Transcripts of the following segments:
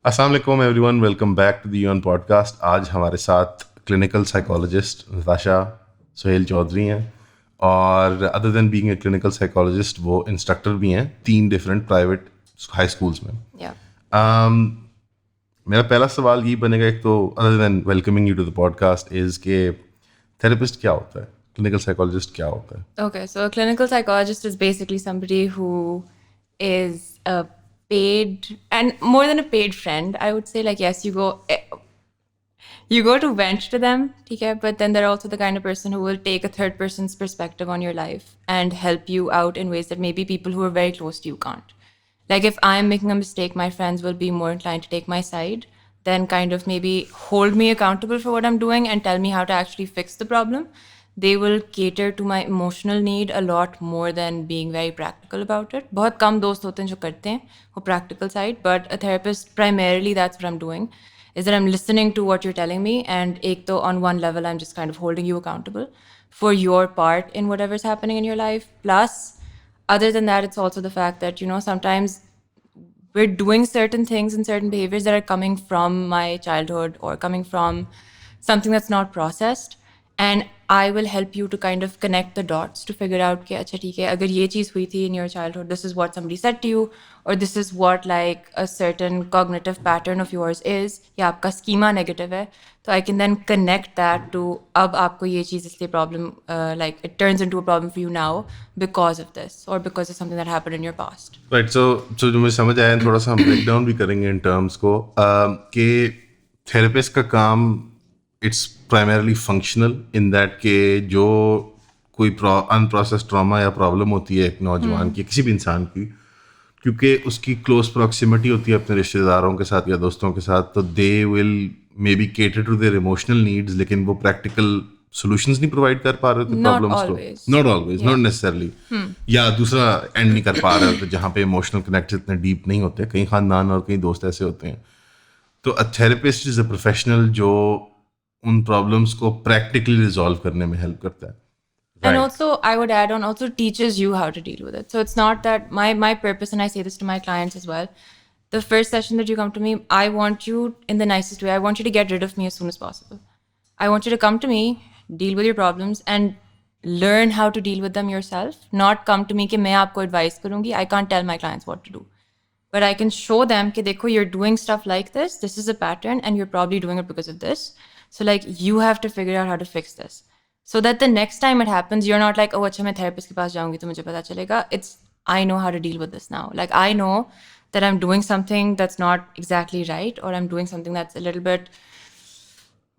अस्सलाम वालेकुम everyone, welcome back to the UN podcast. आज हमारे साथ क्लिनिकल साइकोलॉजिस्ट नताशा सुहेल चौधरी हैं और other than being a clinical psychologist वो इंस्ट्रक्टर भी हैं 3 डिफरेंट प्राइवेट हाई स्कूल्स में। Yeah. um, मेरा पहला सवाल ये बनेगा, एक तो other than welcoming you to the podcast is के थेरेपिस्ट क्या होता है, क्लिनिकल साइकोलॉजिस्ट क्या होता है? Okay, so a clinical psychologist is basically somebody who is a paid and more than a paid friend. I would say, like, yes, you go to vent to them, okay, but then they're also the kind of person who will take a third person's perspective on your life and help you out in ways that maybe people who are very close to you can't. Like, if I'm making a mistake, my friends will be more inclined to take my side, then kind of maybe hold me accountable for what I'm doing and tell me how to actually fix the problem. They will cater to my emotional need a lot more than being very practical about it. बहुत कम दोस्त होते हैं जो करते हैं वो practical side, but a therapist, primarily that's what I'm doing, is that I'm listening to what you're telling me, and ek to on one level I'm just kind of holding you accountable for your part in whatever's happening in your life. Plus, other than that, it's also the fact that, sometimes we're doing certain things and certain behaviors that are coming from my childhood or coming from something that's not processed, and I will help you to kind of connect the dots to figure out कि अच्छा ठीक है, अगर ये चीज़ हुई थी in your childhood, this is what somebody said to you, or this is what like a certain cognitive pattern of yours is, या आपका schema negative है, तो I can then connect that to अब आपको ये चीज़ इसलिए problem like it turns into a problem for you now because of this or because of something that happened in your past. Right, so जो मुझे समझ आया, थोड़ा सा हम ब्रेक डाउन भी करेंगे इन टर्म्स को कि थेरेपिस्ट का काम it's primarily functional in that के जो कोई अनप्रोसेस ट्रॉमा या प्रॉब्लम होती है एक नौजवान की, किसी भी इंसान की, क्योंकि उसकी क्लोज प्रॉक्सिमिटी होती है अपने रिश्तेदारों के साथ या दोस्तों के साथ, तो they will may be cater to their emotional needs, लेकिन वो प्रैक्टिकल सॉल्यूशंस नहीं प्रोवाइड कर पा रहे थे प्रॉब्लम्स को, नॉट ऑलवेज, नॉट नेसेसरली, या दूसरा एंड नहीं कर पा रहे होते जहाँ पे इमोशनल कनेक्ट इतने डीप नहीं होते। कई खानदान और कई दोस्त ऐसे होते हैं। तो a therapist is a professional जो उन प्रॉब्लम्स को प्रैक्टिकली रिजॉल्व करने में हेल्प करता है। And also, I would add on, also teaches you how to deal with it. So it's not that my purpose, and I say this to my clients as well, the first session that you come to me, I want you, in the nicest way, I want you to get rid of me as soon as possible. I want you to come to me, deal with your problems, and learn how to deal with them yourself. Not come to me कि मैं आपको advice करूँगी. I can't tell my clients what to do. But I can show them कि देखो, you're doing stuff like this is a pattern, and you're probably doing it because of this. So like, you have to figure out how to fix this. So that the next time it happens, you're not like, oh, अच्छा मैं therapist के पास जाऊँगी तो मुझे पता चलेगा. It's, I know how to deal with this now. Like, I know that I'm doing something that's not exactly right, or I'm doing something that's a little bit,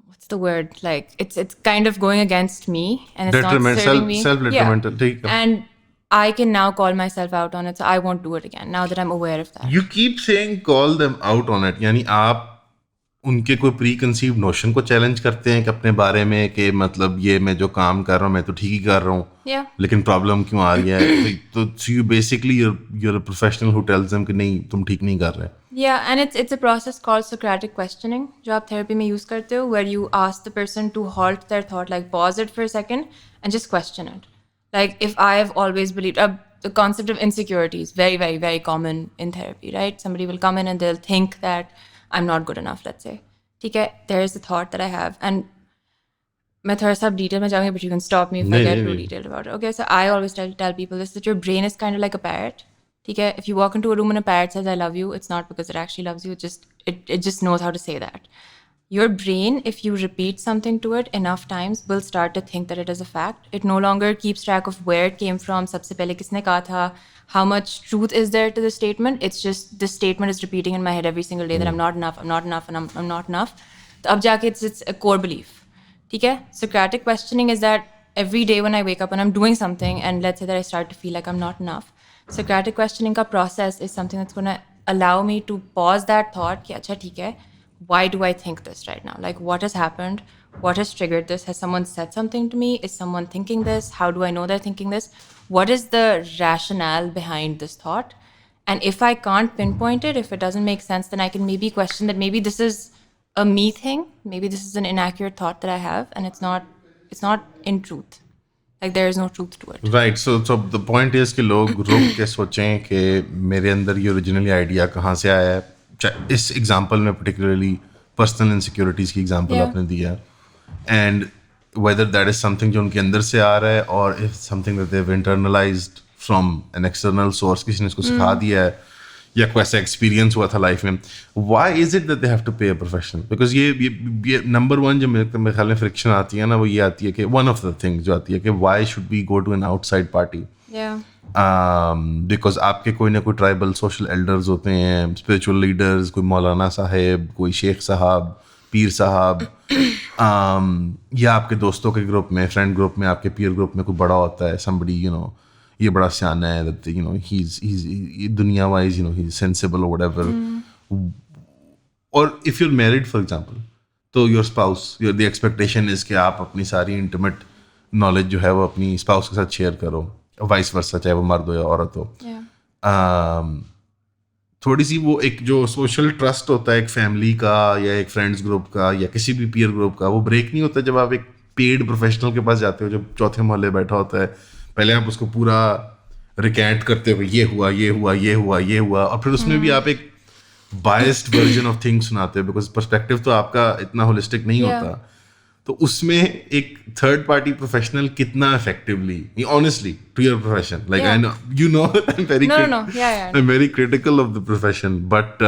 what's the word? Like, it's kind of going against me, and it's not serving me. Self-detrimental, ठीक है। And I can now call myself out on it, so I won't do it again now that I'm aware of that. You keep saying call them out on it, यानी आप उनके कोई pre conceive notion को challenge करते हैं कि अपने बारे में कि मतलब ये मैं जो काम कर रहा हूँ मैं तो ठीक ही कर रहा हूँ, Yeah. लेकिन प्रॉब्लम क्यों आ रही है? तो you basically you're a professional who tells them कि नहीं, तुम ठीक नहीं कर रहे। Yeah, and it's a process called Socratic questioning, जो आप therapy में use करते हो, where you ask the person to halt their thought, like pause it for a second and just question it. Like, if I have always believed, the concept of insecurity is very, very, very common in therapy, right? Somebody will come in and they'll think that I'm not good enough, let's say. ठीक है, there is a thought that I have, and मैं थोड़ा सा detail में जाऊँगी, but you can stop me if I get too detailed about it. Okay, so I always tell people this, that your brain is kind of like a parrot. ठीक है, if you walk into a room and a parrot says I love you, it's not because it actually loves you, it just knows how to say that. Your brain, if you repeat something to it enough times, will start to think that it is a fact. It no longer keeps track of where it came from, सबसे पहले किसने कहा था, how much truth is there to the statement. It's just the statement is repeating in my head every single day that I'm not enough, I'm not enough, and I'm not enough. तो अब जाके it's a core belief. ठीक है? Socratic questioning is that every day when I wake up and I'm doing something, and let's say that I start to feel like I'm not enough, Socratic questioning का process is something that's going to allow me to pause that thought कि अच्छा ठीक है, why do I think this right now? Like, what has happened? What has triggered this? Has someone said something to me? Is someone thinking this? How do I know they're thinking this? What is the rationale behind this thought? And if I can't pinpoint it, if it doesn't make sense, then I can maybe question that maybe this is a me thing. Maybe this is an inaccurate thought that I have, and it's not in truth. Like, there is no truth to it. Right. So the point is कि लोग रुक के सोचें कि मेरे अंदर ये originally idea कहाँ से आया है, इस एग्जांपल में पर्टिकुलरली पर्सनल इनसिक्योरिटीज़ की एग्जांपल Yeah. आपने दिया and whether that is something जो उनके अंदर से आ रहा है or if something that they've internalized from an external source, किसी ने इसको सिखा दिया है या कोई ऐसा एक्सपीरियंस हुआ था लाइफ में. why is it that they have to pay a professional? because ये नंबर वन जो मेरे ख्याल में फ्रिक्शन आती है ना, वो ये आती है कि वन ऑफ द थिंग्स जो आती है कि why should we go to an outside party? Yeah. Because आपके कोई ना कोई ट्राइबल सोशल एल्डर्स होते हैं, स्पिरिचुअल लीडर्स, कोई मौलाना साहेब, कोई शेख साहब, पीर साहब, या आपके दोस्तों के ग्रुप में, फ्रेंड ग्रुप में, आपके पीर ग्रुप में कोई बड़ा होता है, somebody ये बड़ा सियाना है, that he's दुनिया wise he's sensible or whatever. और if you're married for example, तो your spouse, the expectation is कि आप अपनी सारी intimate knowledge जो है वो अपनी spouse के साथ शेयर करो, वाइस वर्सा, चाहे वो मर्द हो या औरत हो. थोड़ी सी वो एक जो सोशल ट्रस्ट होता है एक फैमिली का या एक फ्रेंड्स ग्रुप का या किसी भी पीयर ग्रुप का, वो ब्रेक नहीं होता जब आप एक पेड प्रोफेशनल के पास जाते हो जो चौथे मोहल्ले बैठा होता है. पहले आप उसको पूरा रिकैंट करते हो, ये हुआ, ये हुआ, ये हुआ, ये हुआ, और फिर उसमें भी आप एक बायस्ड वर्जन ऑफ थिंग्स सुनाते हो बिकॉज पर्सपेक्टिव तो आपका इतना होलिस्टिक नहीं होता. तो उसमें एक थर्ड पार्टी प्रोफेशनल कितना effectively, honestly to your profession, like I know you know I am very critical of the profession, but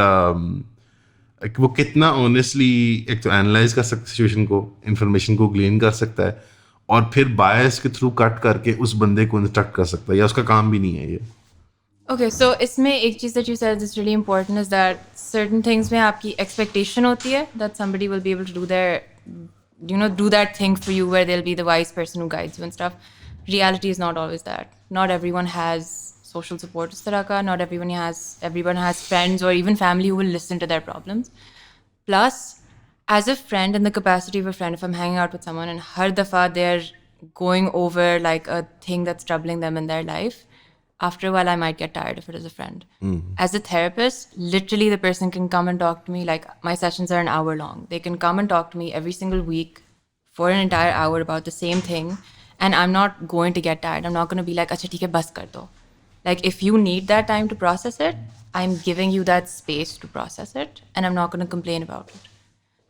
वो कितना ऑनेस्टली एक तो एनालाइज कर सकता है सिचुएशन को, इंफॉर्मेशन को ग्लेन कर सकता है और फिर बायस के थ्रू कट करके उस बंदे को इंस्ट्रक्ट कर सकता है, या उसका काम भी नहीं है ये. Okay, so इसमें एक चीज़ that you said is really important is that certain things में आपकी expectation होती है that somebody will be able to do their do that thing for you where they'll be the wise person who guides you and stuff. Reality is not always that. Not everyone has social support is tarah ka. Not everyone has friends or even family who will listen to their problems. Plus, as a friend, in the capacity of a friend, if I'm hanging out with someone and har dafa they're going over like a thing that's troubling them in their life, after a while I might get tired of it as a friend. As a therapist, literally the person can come and talk to me, like my sessions are an hour long. They can come and talk to me every single week for an entire hour about the same thing, and I'm not going to get tired. I'm not going to be like, acha theek hai, bas kar do. Like if you need that time to process it, I'm giving you that space to process it, and I'm not going to complain about it.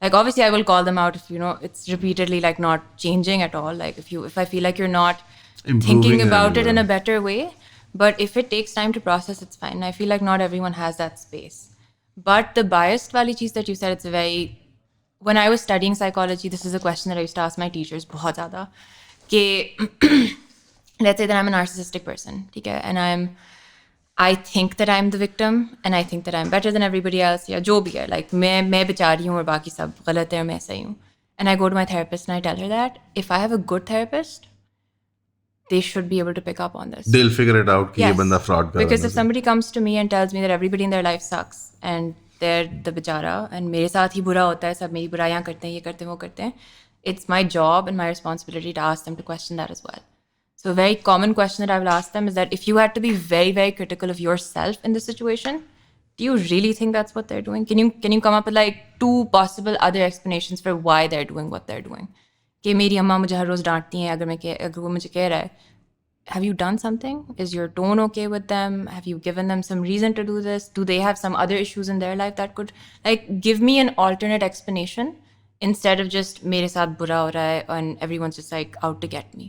Like obviously I will call them out if it's repeatedly like not changing at all. Like if I feel like you're not thinking about it in a better way. But if it takes time to process, it's fine. I feel like not everyone has that space. But the biased wali cheez that you said, it's a very... When I was studying psychology, this is a question that I used to ask my teachers बहुत ज़्यादा कि let's say that I'm a narcissistic person, ठीक है, and I think that I'm the victim and I think that I'm better than everybody else, या जो भी है, like मैं बेचारी हूँ और बाकी सब गलत है और मैं सही हूँ. And I go to my therapist and I tell her that if I have a good therapist, they should be able to pick up on this. They'll figure it out कि ये बंदा fraud कर रहा है. Because if somebody comes to me and tells me that everybody in their life sucks and they're the बेचारा and मेरे साथ ही बुरा होता है, सब मेरी बुराइयाँ करते हैं, ये करते हैं, वो करते हैं, it's my job and my responsibility to ask them to question that as well. So a very common question that I will ask them is that if you had to be very, very critical of yourself in this situation, do you really think that's what they're doing? Can you come up with like 2 possible other explanations for why they're doing what they're doing? कि मेरी अम्मा मुझे हर रोज़ डांटती हैं अगर वो मुझे कह रहा है, have you done something? Is your tone okay with them? Have you given them some reason to do this? Do they have some other issues in their life that could like give me an alternate explanation instead of just मेरे साथ बुरा हो रहा है and everyone's just like out to get me?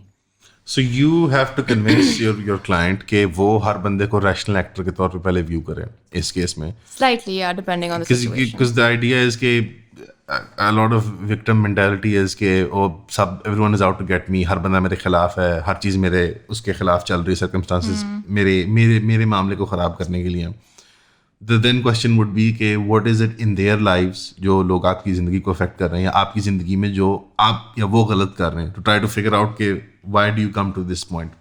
So you have to convince your client कि वो हर बंदे को rational actor के तौर पे पहले view करे इस केस में. Slightly, yeah, depending on the situation. Because the idea is कि a lot of victim mentality is कि everyone is out to get me, हर बंदा मेरे खिलाफ है, हर चीज़ मेरे उसके खिलाफ चल रही, circumstances मेरे मामले को ख़राब करने के लिए. The then question would be कि what is it in their lives जो लोग आपकी ज़िंदगी को affect कर रहे हैं या आपकी ज़िंदगी में जो आप या वो गलत कर रहे हैं, to try to figure out कि why do you come to this point.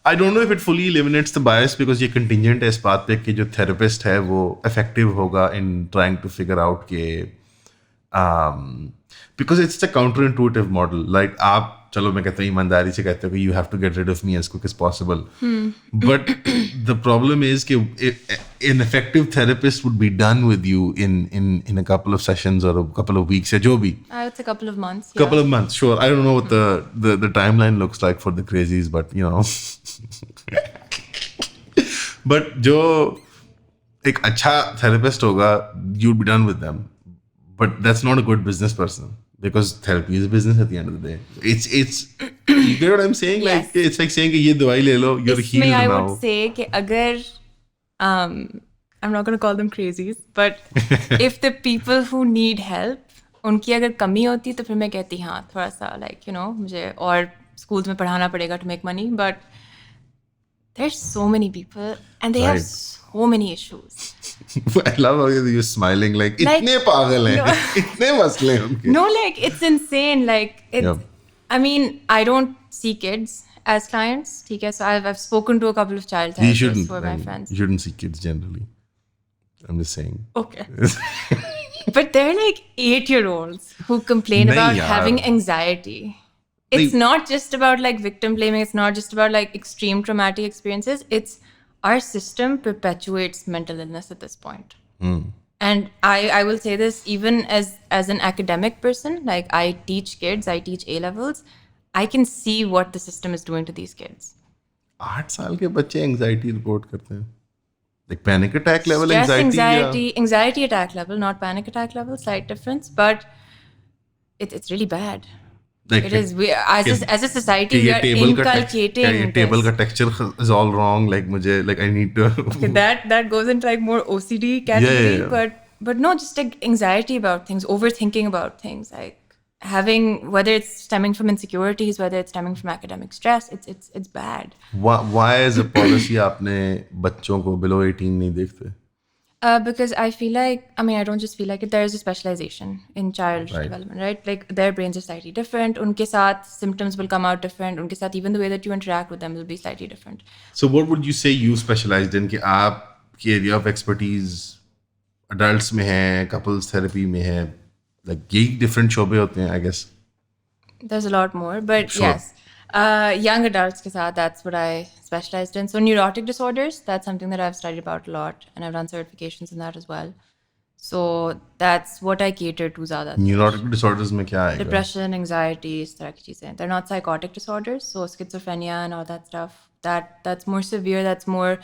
I don't know if it fully eliminates the bias because ये contingent है इस बात पे कि जो therapist है वो effective होगा in trying to figure out कि because it's a counterintuitive model. Like आप चलो मैं कहता हूँ ईमानदारी से कहते हो कि you have to get rid of me as quick as possible. But the problem is कि an effective therapist would be done with you in a couple of sessions or a couple of weeks या जो भी. It's a couple of months. Couple of months, sure. I don't know what the timeline looks like for the crazies, but but जो एक अच्छा therapist होगा, you'd be done with them, but that's not a good business person because therapy is a business at the end of the day. It's you get what I'm saying? Yes. Like it's like saying कि ये दवाई ले लो, you're इसमें healed I now. would say कि अगर I'm not going to call them crazies, but if the people who need help उनकी अगर कमी होती तो फिर मैं कहती हाँ थोड़ा सा like you know मुझे और schools में पढ़ाना पड़ेगा to make money, but there's so many people and they have Right. so many issues. I love how you're smiling like इतने पागल हैं, no. इतने मसले हैं उनके. No, like it's insane. Like it's. Yeah. I mean, I don't see kids as clients. Okay, so I've spoken to a couple of child You therapists shouldn't. who are my I mean, friends. you shouldn't see kids generally. I'm just saying. Okay, but they're like 8-year-olds who complain Nahi about yaar. having anxiety. It's not just about like victim blaming. It's not just about like extreme traumatic experiences. It's our system perpetuates mental illness at this point. And I will say this even as an academic person, like I teach kids, I teach A levels, I can see what the system is doing to these kids. 8 साल के बच्चे anxiety report करते हैं, like panic attack level Stress, anxiety. anxiety attack level, not panic attack level, slight difference, but it's really bad. Like, It is. We as a society, कि we ये are table का inculcating ये table this. का texture is all wrong. Like मुझे like I need to. Okay, that goes into like more OCD category, Yeah. but no, just like anxiety about things, overthinking about things, like having, whether it's stemming from insecurities, whether it's stemming from academic stress, it's bad. Why as a policy आपने बच्चों को below 18 नहीं देखते? Because I feel like, I mean, I don't just feel like it, there is a specialization in child Right. development, right? Like their brains are slightly different. Unke saath symptoms will come out different. Unke saath even the way that you interact with them will be slightly different. So what would you say you specialized in? कि आपकी area of expertise adults में है, couples therapy में है, like यही different शोबे होते हैं, I guess. There's a lot more, but Sure. yes. Young adults ke saath, that's what I specialized in. So neurotic disorders, that's something that I've studied about a lot, and I've done certifications in that as well. So that's what I cater to zyada. Neurotic disorders में क्या आएगा? Depression, anxiety, इस तरह की चीजें. They're not psychotic disorders, so schizophrenia and all that stuff. That's more severe. That's more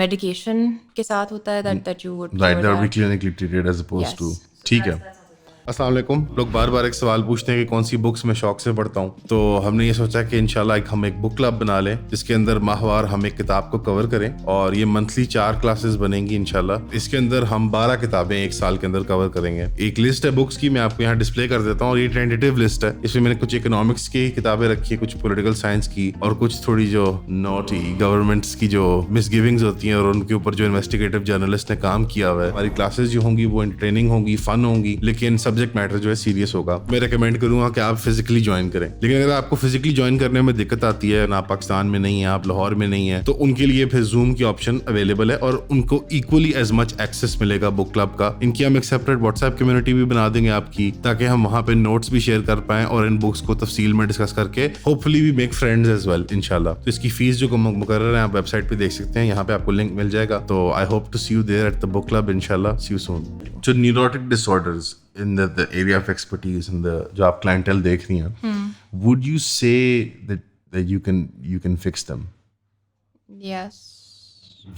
medication के साथ होता है that you would. Right, cure that will be that. clinically treated as opposed Yes. to. ठीक है. अस्सलाम वालेकुम. लोग बार बार एक सवाल पूछते हैं कि कौन सी बुक्स मैं शौक से पढ़ता हूँ, तो हमने ये सोचा कि इंशाल्लाह हम एक बुक क्लब बना लें जिसके अंदर माहवार हम एक किताब को कवर करें, और ये मंथली 4 क्लासेस बनेंगी इंशाल्लाह. इसके अंदर हम 12 किताबें एक साल के अंदर कवर करेंगे. एक लिस्ट है बुक्स की, मैं आपको यहाँ डिस्प्ले कर देता हूँ, और ये टेंटेटिव लिस्ट है. इसमें मैंने कुछ इकोनॉमिक्स की किताबें रखी है, कुछ पॉलिटिकल साइंस की, और कुछ थोड़ी जो नॉटी गवर्नमेंट्स की जो मिसगिविंग्स होती हैं और उनके ऊपर जो इन्वेस्टिगेटिव जर्नलिस्ट ने काम किया हुआ है. हमारी क्लासेस जो होंगी वो एंटरटेनिंग होंगी, फन होंगी, लेकिन सब्जेक्ट मैटर जो है सीरियस होगा. मैं रेकमेंड करूंगा कि आप फिजिकली ज्वाइन करें. लेकिन अगर आपको फिजिकली ज्वाइन करने में दिक्कत आती है, ना पाकिस्तान में नहीं है, आप लाहौर में नहीं है, तो उनके लिए फिर जूम की ऑप्शन अवेलेबल है, और उनको इक्वली एज मच एक्सेस मिलेगा बुक क्लब का. इनकी हम एक सेपरेट व्हाट्सएप कम्युनिटी भी बना देंगे आपकी, ताकि हम वहाँ पे नोट्स भी शेयर कर पाएं और इन बुक्स को तफसील में डिस्कस करके hopefully we make friends as well इंशाल्लाह. तो इसकी फीस जो मुकर्रर है आप वेबसाइट पे देख सकते हैं, यहाँ पे आपको लिंक मिल जाएगा. तो I hope to see you there at the book club इंशाल्लाह. See you soon. जो neurotic disorders in the area of expertise and the जो आप clientele देख रही हैं, would you say that you can fix them? Yes.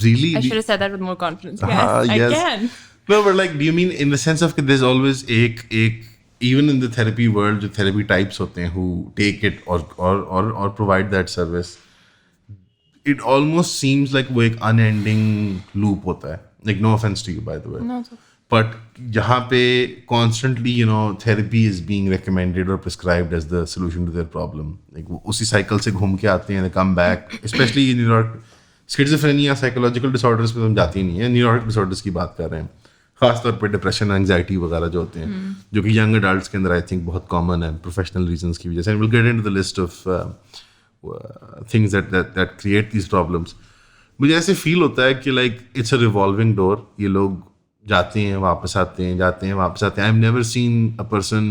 Really? I should have said that with more confidence. Yes, Yes. I can. No, but like, do you mean in the sense of that there's always एक even in the therapy world जो therapy types होते हैं who take it or provide that service, it almost seems like वो एक unending loop होता है. Like, no offense to you, by the way. No, it's okay. But यहाँ पे constantly, you know, therapy is being recommended or prescribed as the solution to their problem. Like वो उसी cycle से घूम के आते हैं, they come back. Especially in schizophrenia, psychological disorders पे हम जाती नहीं है, neurotic disorders की बात कर रहे हैं. खासतौर पे डिप्रेशन, एंग्जाइटी वगैरह जो होते हैं, जो कि यंग अडल्ट्स के अंदर आई थिंक बहुत कॉमन है प्रोफेशनल रीजंस की वजह से. And will get into the list of things that create these problems. मुझे ऐसे फील होता है कि like it's a revolving door. ये लोग जाते हैं वापस आते हैं, जाते हैं वापस आते हैं. I have never seen a person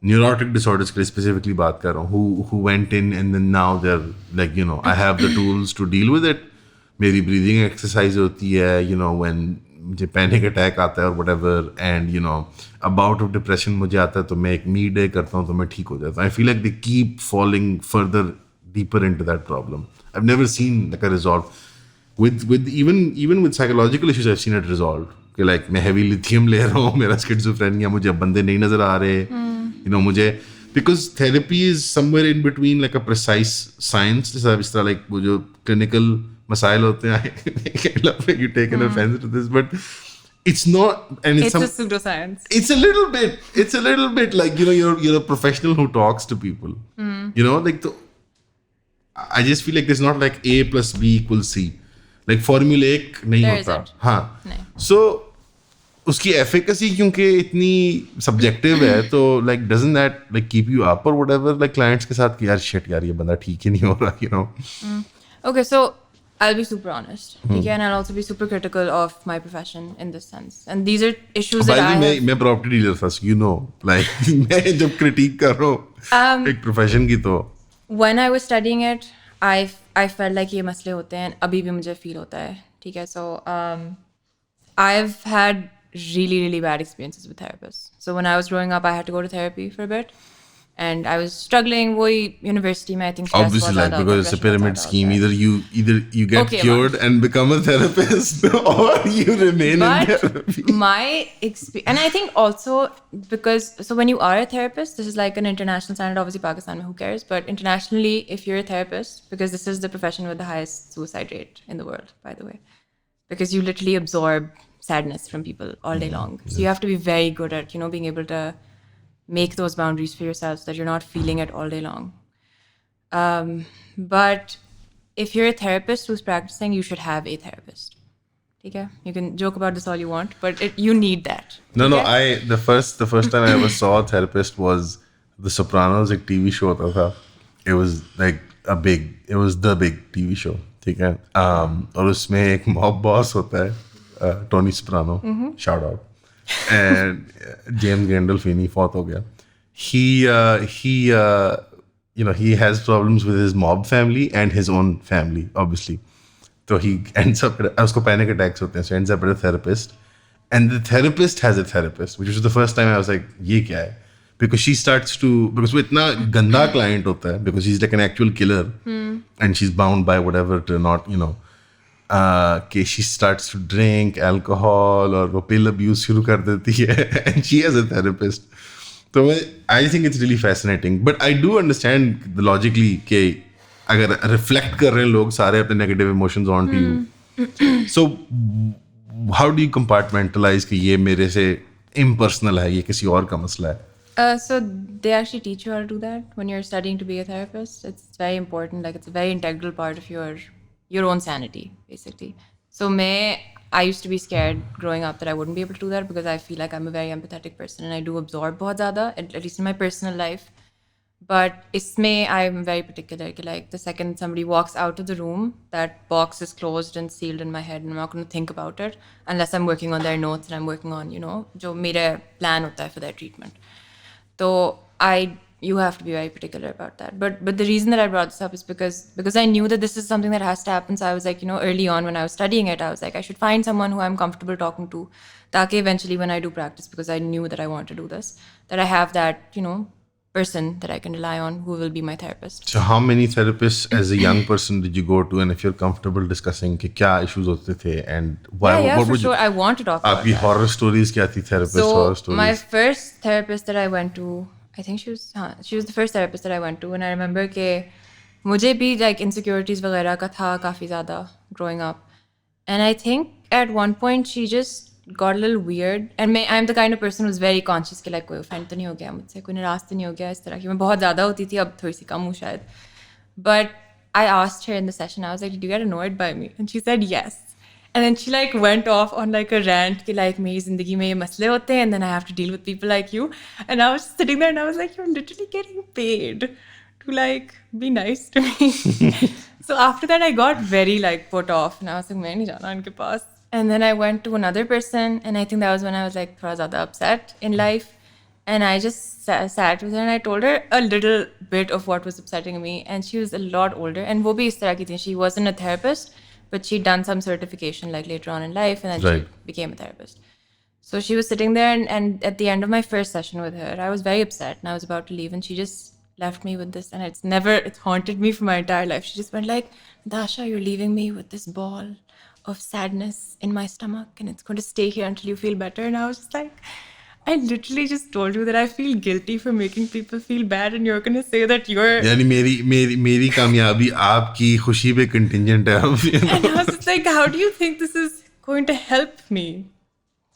neurotic disorders के लिए स्पेसिफिकली बात कर रहा हूँ who went in and then now they're like, you know, I have the tools to deal with it. मेरी ब्रीदिंग एक्सरसाइज होती है, you know, when मुझे पैनिक अटैक आता है और whatever, and you know, about of depression मुझे आता है तो मैं एक मी डे करता हूँ तो मैं ठीक हो जाता हूँ. I feel like they keep falling further deeper into that problem. I have never seen like a resolve. with even with psychological issues I've seen it resolved. कि like मैं heavy lithium ले रहा हूँ, मेरा schizophrenia, मुझे अब बंदे नहीं नजर आ रहे, you know, मुझे because therapy is somewhere in between like a precise science. जैसा इस तरह like वो जो clinical मसाइल होते हैं, I love that you take an offense to this, but it's not, and It's a pseudoscience. it's a little bit like, you know, you're a professional who talks to people, you know, like I just feel like there's not like A plus B equals C, like formulaic नहीं There होता. isn't. हाँ, नहीं. so उसकी efficacy क्योंकि इतनी subjective है, तो like doesn't that like keep you up or whatever, like clients के साथ कि यार shit यार ये बंदा ठीक ही नहीं हो रहा, you know. Okay, so I'll be super honest, okay, and I'll also be super critical of my profession in this sense. And these are issues By that the I way, have. मैं property dealer था, so you know, like मैं जब critique कर रहा हूँ एक profession की, तो When I was studying it, I felt like ये मसले होते हैं, अभी भी मुझे feel होता है, ठीक है. So I've had really bad experiences with therapists. So when I was growing up, I had to go to therapy for a bit, and I was struggling. वही university में I think stress obviously बहुत like ज़्यादा होता है, because it's a pressure pyramid बहुत scheme, ज़्यादा either you get Okay, cured and become a therapist or you remain in But therapy. my experience, and I think also because, so when you are a therapist, this is like an international standard, obviously Pakistan, who cares? But internationally, if you're a therapist, because this is the profession with the highest suicide rate in the world, by the way, because you literally absorb sadness from people all day long. So you have to be very good at, you know, being able to make those boundaries for yourself so that you're not feeling it all day long. But if you're a therapist who's practicing, you should have a therapist. Okay? You can joke about this all you want, but you need that. No, okay? the first time I ever saw a therapist was The Sopranos, एक TV show होता था. It was like it was the big TV show, ठीक है. और उसमें एक mob boss होता है, Tony Soprano, shout out. And James Gandolfini fought हो गया. He you know, he has problems with his mob family and his own family, obviously. So he ends up उसको panic attacks होते हैं, so ends up at a therapist, and the therapist has a therapist, which was the first time I was like, ये क्या है? Because she starts to, because वो इतना गंदा client होता है, because he's like an actual killer, and she's bound by whatever to not, you know, कि she starts to drink alcohol और वो pill abuse शुरू कर देती है, and she has a therapist. So I think it's really fascinating, but I do understand the logically कि अगर reflect कर रहे हैं लोग सारे अपने negative emotions onto you. So how do you compartmentalize कि ये मेरे से impersonal है, ये किसी और का मसला है? So they actually teach you how to do that when you're studying to be a therapist. It's very important. Like it's a very integral part of your own sanity, basically. So I used to be scared growing up that I wouldn't be able to do that because I feel like I'm a very empathetic person and I do absorb बहुत ज़्यादा, at least in my personal life. But इसमें I'm very particular. Like the second somebody walks out of the room, that box is closed and sealed in my head, and I'm not going to think about it unless I'm working on their notes and I'm working on, you know, जो मेरा plan होता है for their treatment. So you have to be very particular about that. But the reason that I brought this up is because I knew that this is something that has to happen. So I was like, you know, early on when I was studying it, I was like, I should find someone who I'm comfortable talking to, ताकि eventually when I do practice, because I knew that I want to do this, that I have that, you know, person that I can rely on who will be my therapist. So how many therapists as a young person did you go to, and if you're comfortable discussing कि क्या issues होते थे and why? Yeah, what for would sure. I want to talk about आपकी that. horror stories क्या थी? Therapist horror So stories. my first therapist that I went to, I think she was the first therapist that I went to, and I remember कि मुझे भी like insecurities वगैरह का था काफ़ी ज़्यादा growing up, and I think at one point she just got a little weird, and I'm the kind of person who's very conscious कि like कोई offend तो नहीं हो गया मुझसे, कोई नाराज़ तो नहीं हो गया, इस तरह की मैं बहुत ज़्यादा होती थी, अब थोड़ी सी कम हूँ शायद. But I asked her in the session, I was like, did you get annoyed by me? And she said yes. And then she like went off on like a rant कि like मेरी ज़िंदगी में ये मसले होते हैं and then I have to deal with people like you. And I was sitting there and I was like, you're literally getting paid to like be nice to me. So after that I got very like put off and I was like, मैं नहीं जाना इनके पास. And then I went to another person, and I think that was when I was like थोड़ा ज़्यादा upset in life. And I just sat with her and I told her a little bit of what was upsetting me. And she was a lot older. And वो भी इस तरह की थी. She wasn't a therapist, but she'd done some certification like later on in life, and then Right. she became a therapist. So she was sitting there, and at the end of my first session with her, I was very upset and I was about to leave, and she just left me with this, and it's haunted me for my entire life. She just went like, Dasha, you're leaving me with this ball. of sadness in my stomach and it's going to stay here until you feel better. And I was just like, I literally just told you that I feel guilty for making people feel bad and you're going to say that you're... यानी मेरी कामयाबी आपकी खुशी पे contingent है अब, you know? And I was just like, how do you think this is going to help me?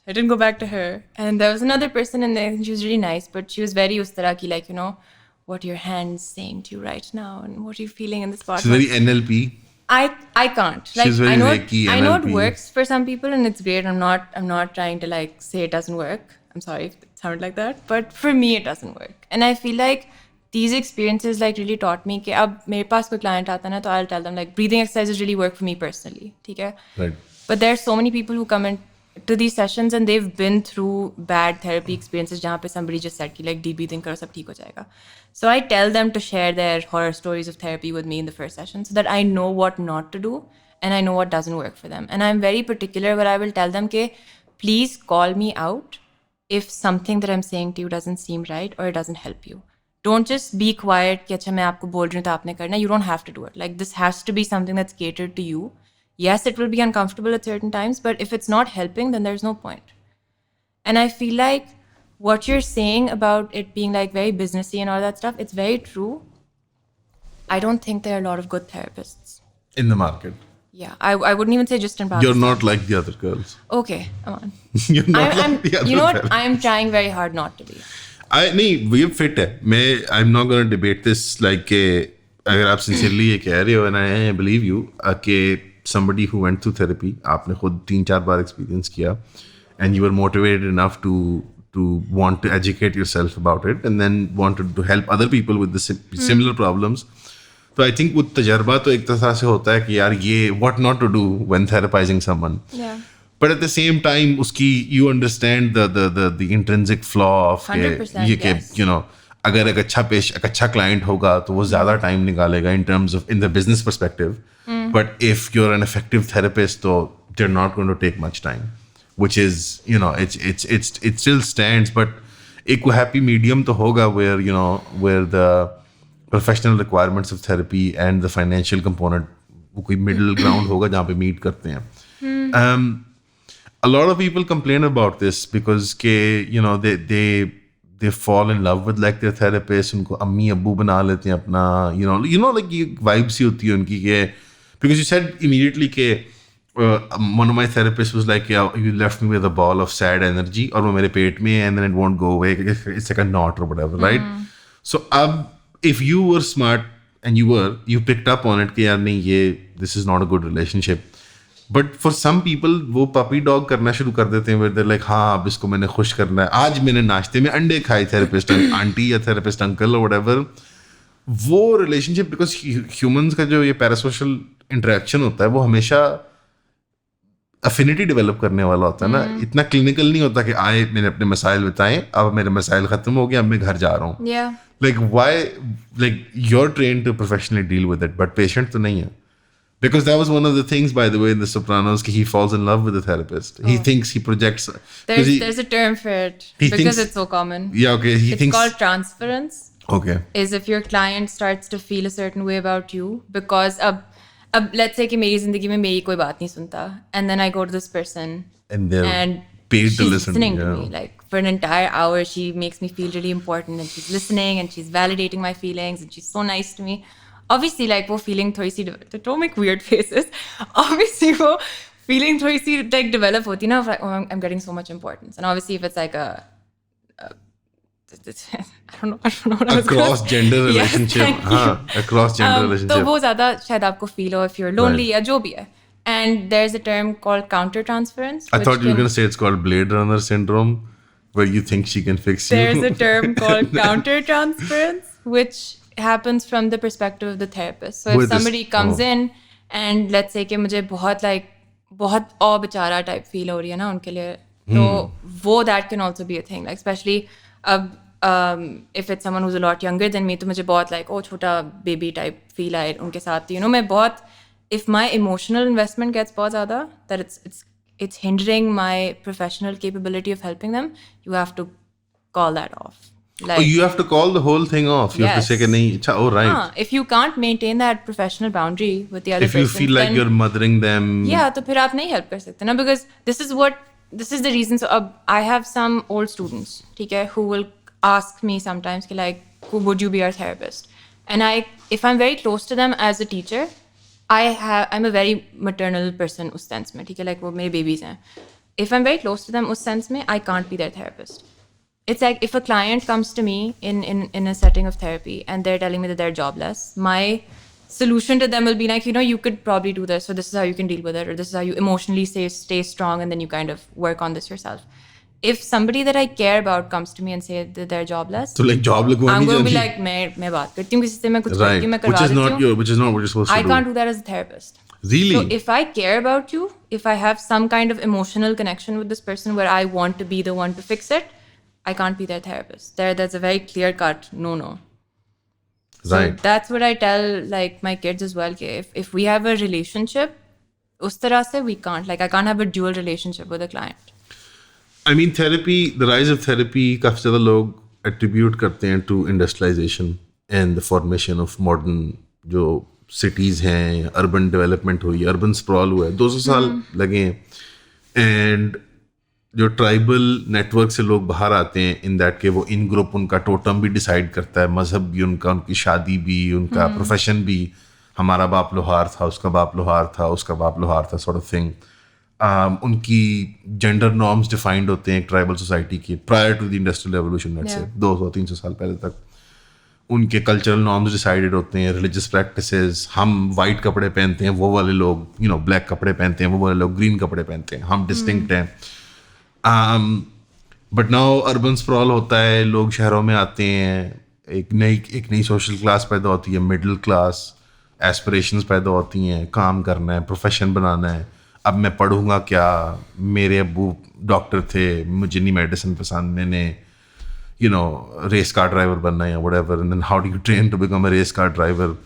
I didn't go back to her. And there was another person in there, and she was really nice, but she was very us tarah ki, like, you know, what your hand's saying to you right now and what are you feeling in this part. She's very NLP. I can't. Like, She's very I know Reiki, I know it NLP. works for some people and it's great. I'm not trying to like say it doesn't work. I'm sorry if it sounded like that. But for me it doesn't work. And I feel like these experiences like really taught me कि अब मेरे पास कोई client आता है ना तो I'll tell them like breathing exercises really work for me personally. ठीक है? Right. But there are so many people who come in to these sessions and they've been through bad therapy experiences जहाँ पे somebody just said कि like deep breathing करो सब ठीक हो जाएगा. So I tell them to share their horror stories of therapy with me in the first session so that I know what not to do and I know what doesn't work for them. And I'm very particular where I will tell them कि please call me out if something that I'm saying to you doesn't seem right or it doesn't help you. Don't just be quiet कि अच्छा मैं आपको बोल रही हूँ तो आपने करना. You don't have to do it. Like this has to be something that's catered to you. Yes, it will be uncomfortable at certain times, but if it's not helping, then there's no point. And I feel like what you're saying about it being like very businessy and all that stuff, it's very true. I don't think there are a lot of good therapists. In the market. Yeah, I wouldn't even say just in Pakistan. You're not like the other girls. Okay, come on. You're not I'm like the other you know what? girls. I'm trying very hard not to be. नहीं ये fit है. I'm not going to debate this like कि अगर आप sincerely ये कह रहे हो and I believe you कि somebody who went through therapy, आपने खुद 3-4 बार experience किया and you were motivated enough to want to educate yourself about it and then wanted to help other people with the similar problems. तो I think वो तजर्बा तो एक तरह से होता है कि यार ये what not to do when therapizing someone. Yeah. But at the same time उसकी you understand the intrinsic flaw of 100%, ये कि yes. you know अगर एक अच्छा client होगा तो वो ज़्यादा time निकालेगा in terms of in the business perspective. But if you're an effective therapist, तो they're not going to take much time, which is you know it still stands. But एक वो happy medium तो होगा where the professional requirements of therapy and the financial component वो कोई middle ground होगा जहाँ पे meet करते हैं. A lot of people complain about this because they fall in love with like their therapist. उनको अम्मी अब्बू बना लेते हैं अपना like ये vibe सी होती है उनकी के because you said immediately के one of my therapists was like yeah, you left me with a ball of sad energy और वो मेरे पेट में and then it won't go away. It's like a knot or whatever, right? So if you were smart and you picked up on it कि यार नहीं ये this is not a good relationship. But for some people वो puppy dog करना शुरू कर देते हैं where they're like हाँ अब इसको मैंने खुश करना है. आज मैंने नाश्ते में अंडे खाए therapist आंटी या therapist uncle or whatever. वो relationship because humans का जो ये parasocial interaction होता है वो हमेशा affinity develop करने वाला होता है ना. इतना clinical नहीं होता कि आए मैंने अपने मसाइल बताएं अब मेरे मसाइल खत्म हो गए अब मैं घर जा रहा हूँ. Yeah. Like why like you're trained to professionally deal with it but patient तो नहीं है. Because that was one of the things, by the way, in The Sopranos, he falls in love with the therapist. He thinks he projects. There's a term for it because thinks, it's so common. Yeah, okay. It's called transference. Okay. Is if your client starts to feel a certain way about you because अब let's say कि मेरी जिंदगी में मेरी कोई बात नहीं सुनता and then I go to this person and they're and paid she's to listen. listening to Yeah. me like for an entire hour. She makes me feel really important and she's listening and she's validating my feelings and she's so nice to me. Obviously like वो feeling थोड़ी सी don't make weird faces. Obviously वो feeling थोड़ी सी like develop होती है ना like oh I'm getting so much importance and obviously if it's like a I don't know what I was Across gender relationship. Yes, thank you. Across gender relationship. तो वो ज़्यादा शायद आपको feel हो if you're lonely या जो भी है. And there's a term called countertransference. I thought you were going to say it's called Blade Runner syndrome, where you think she can fix you. There's a term called countertransference, which happens from the perspective of the therapist. So if somebody comes in and let's say कि मुझे बहुत बेचारा type feel हो रही है ना उनके लिए, तो वो that can also be a thing. Like especially if it's someone who's a lot younger than me, तो मुझे बहुत like छोटा baby type feel आए उनके साथ. मैं बहुत if my emotional investment gets बहुत ज़्यादा that it's hindering my professional capability of helping them, you have to call that off. Like, you have to call the whole thing off. You have to say Yes. कि नहीं अच्छा oh right. if you can't maintain that professional boundary with the other If you person, feel like then you're mothering them. yeah, तो फिर आप नहीं help कर सकते ना, because this is the reason. So I have some old students, ठीक है, who will ask me sometimes कि like, would you be our therapist? And if I'm very close to them as a teacher, I'm a very maternal person उस sense में, ठीक है, like वो मेरे babies हैं. If I'm very close to them उस sense में, I can't be their therapist. It's like if a client comes to me in a setting of therapy and they're telling me that they're jobless, my solution to them will be like, you could probably do this, so this is how you can deal with it, or this is how you emotionally stay strong, and then you kind of work on this yourself. If somebody that I care about comes to me and say that they're jobless, So like job लगवानी I'm going to be चाहिए. like, मैं बात करती हूँ किसी से, मैं कुछ Right. करती हूँ, मैं करवा Which is देती हूँ. what you're supposed to I do. can't do that as a therapist. Really? So if I care about you, if I have some kind of emotional connection with this person where I want to be the one to fix it, I can't be their therapist. There's a very clear cut no. So Right. that's what I tell like my kids as well. कि if we have a relationship, उस तरह से we can't. Like I can't have a dual relationship with a client. I mean therapy, the rise of therapy काफी ज़्यादा लोग attribute करते हैं to industrialization and the formation of modern जो cities हैं, urban development हुई, urban sprawl हुआ है, 200 साल लगे हैं. And जो ट्राइबल नेटवर्क से लोग बाहर आते हैं इन दैट के वो इन ग्रुप उनका टोटम भी डिसाइड करता है, मजहब भी उनका, उनकी शादी भी, उनका प्रोफेशन भी. हमारा बाप लोहार था, उसका बाप लोहार था, उसका बाप लोहार था, सॉर्ट ऑफ थिंग. उनकी जेंडर नॉर्म्स डिफाइंड होते हैं एक ट्राइबल सोसाइटी की prior to the industrial revolution, let's say 200-300 साल पहले तक. उनके कल्चरल नॉर्म्स डिसाइडेड होते हैं, रिलीजियस प्रैक्टिसेस. हम वाइट कपड़े पहनते हैं, वो वाले लोग ब्लैक कपड़े पहनते हैं, वो वाले लोग ग्रीन कपड़े पहनते हैं. हम डिस्टिंक्ट हैं. बट नाउ अर्बन स्प्रॉल होता है, लोग शहरों में आते हैं, एक नई सोशल क्लास पैदा होती है, मिडिल क्लास, एस्पिरेशंस पैदा होती हैं, काम करना है, प्रोफेशन बनाना है. अब मैं पढ़ूंगा क्या, मेरे अब्बू डॉक्टर थे, मुझे नहीं मेडिसिन पसंद, मैंने रेस कार ड्राइवर बनना है या whatever. And then how do you train to become a race car driver.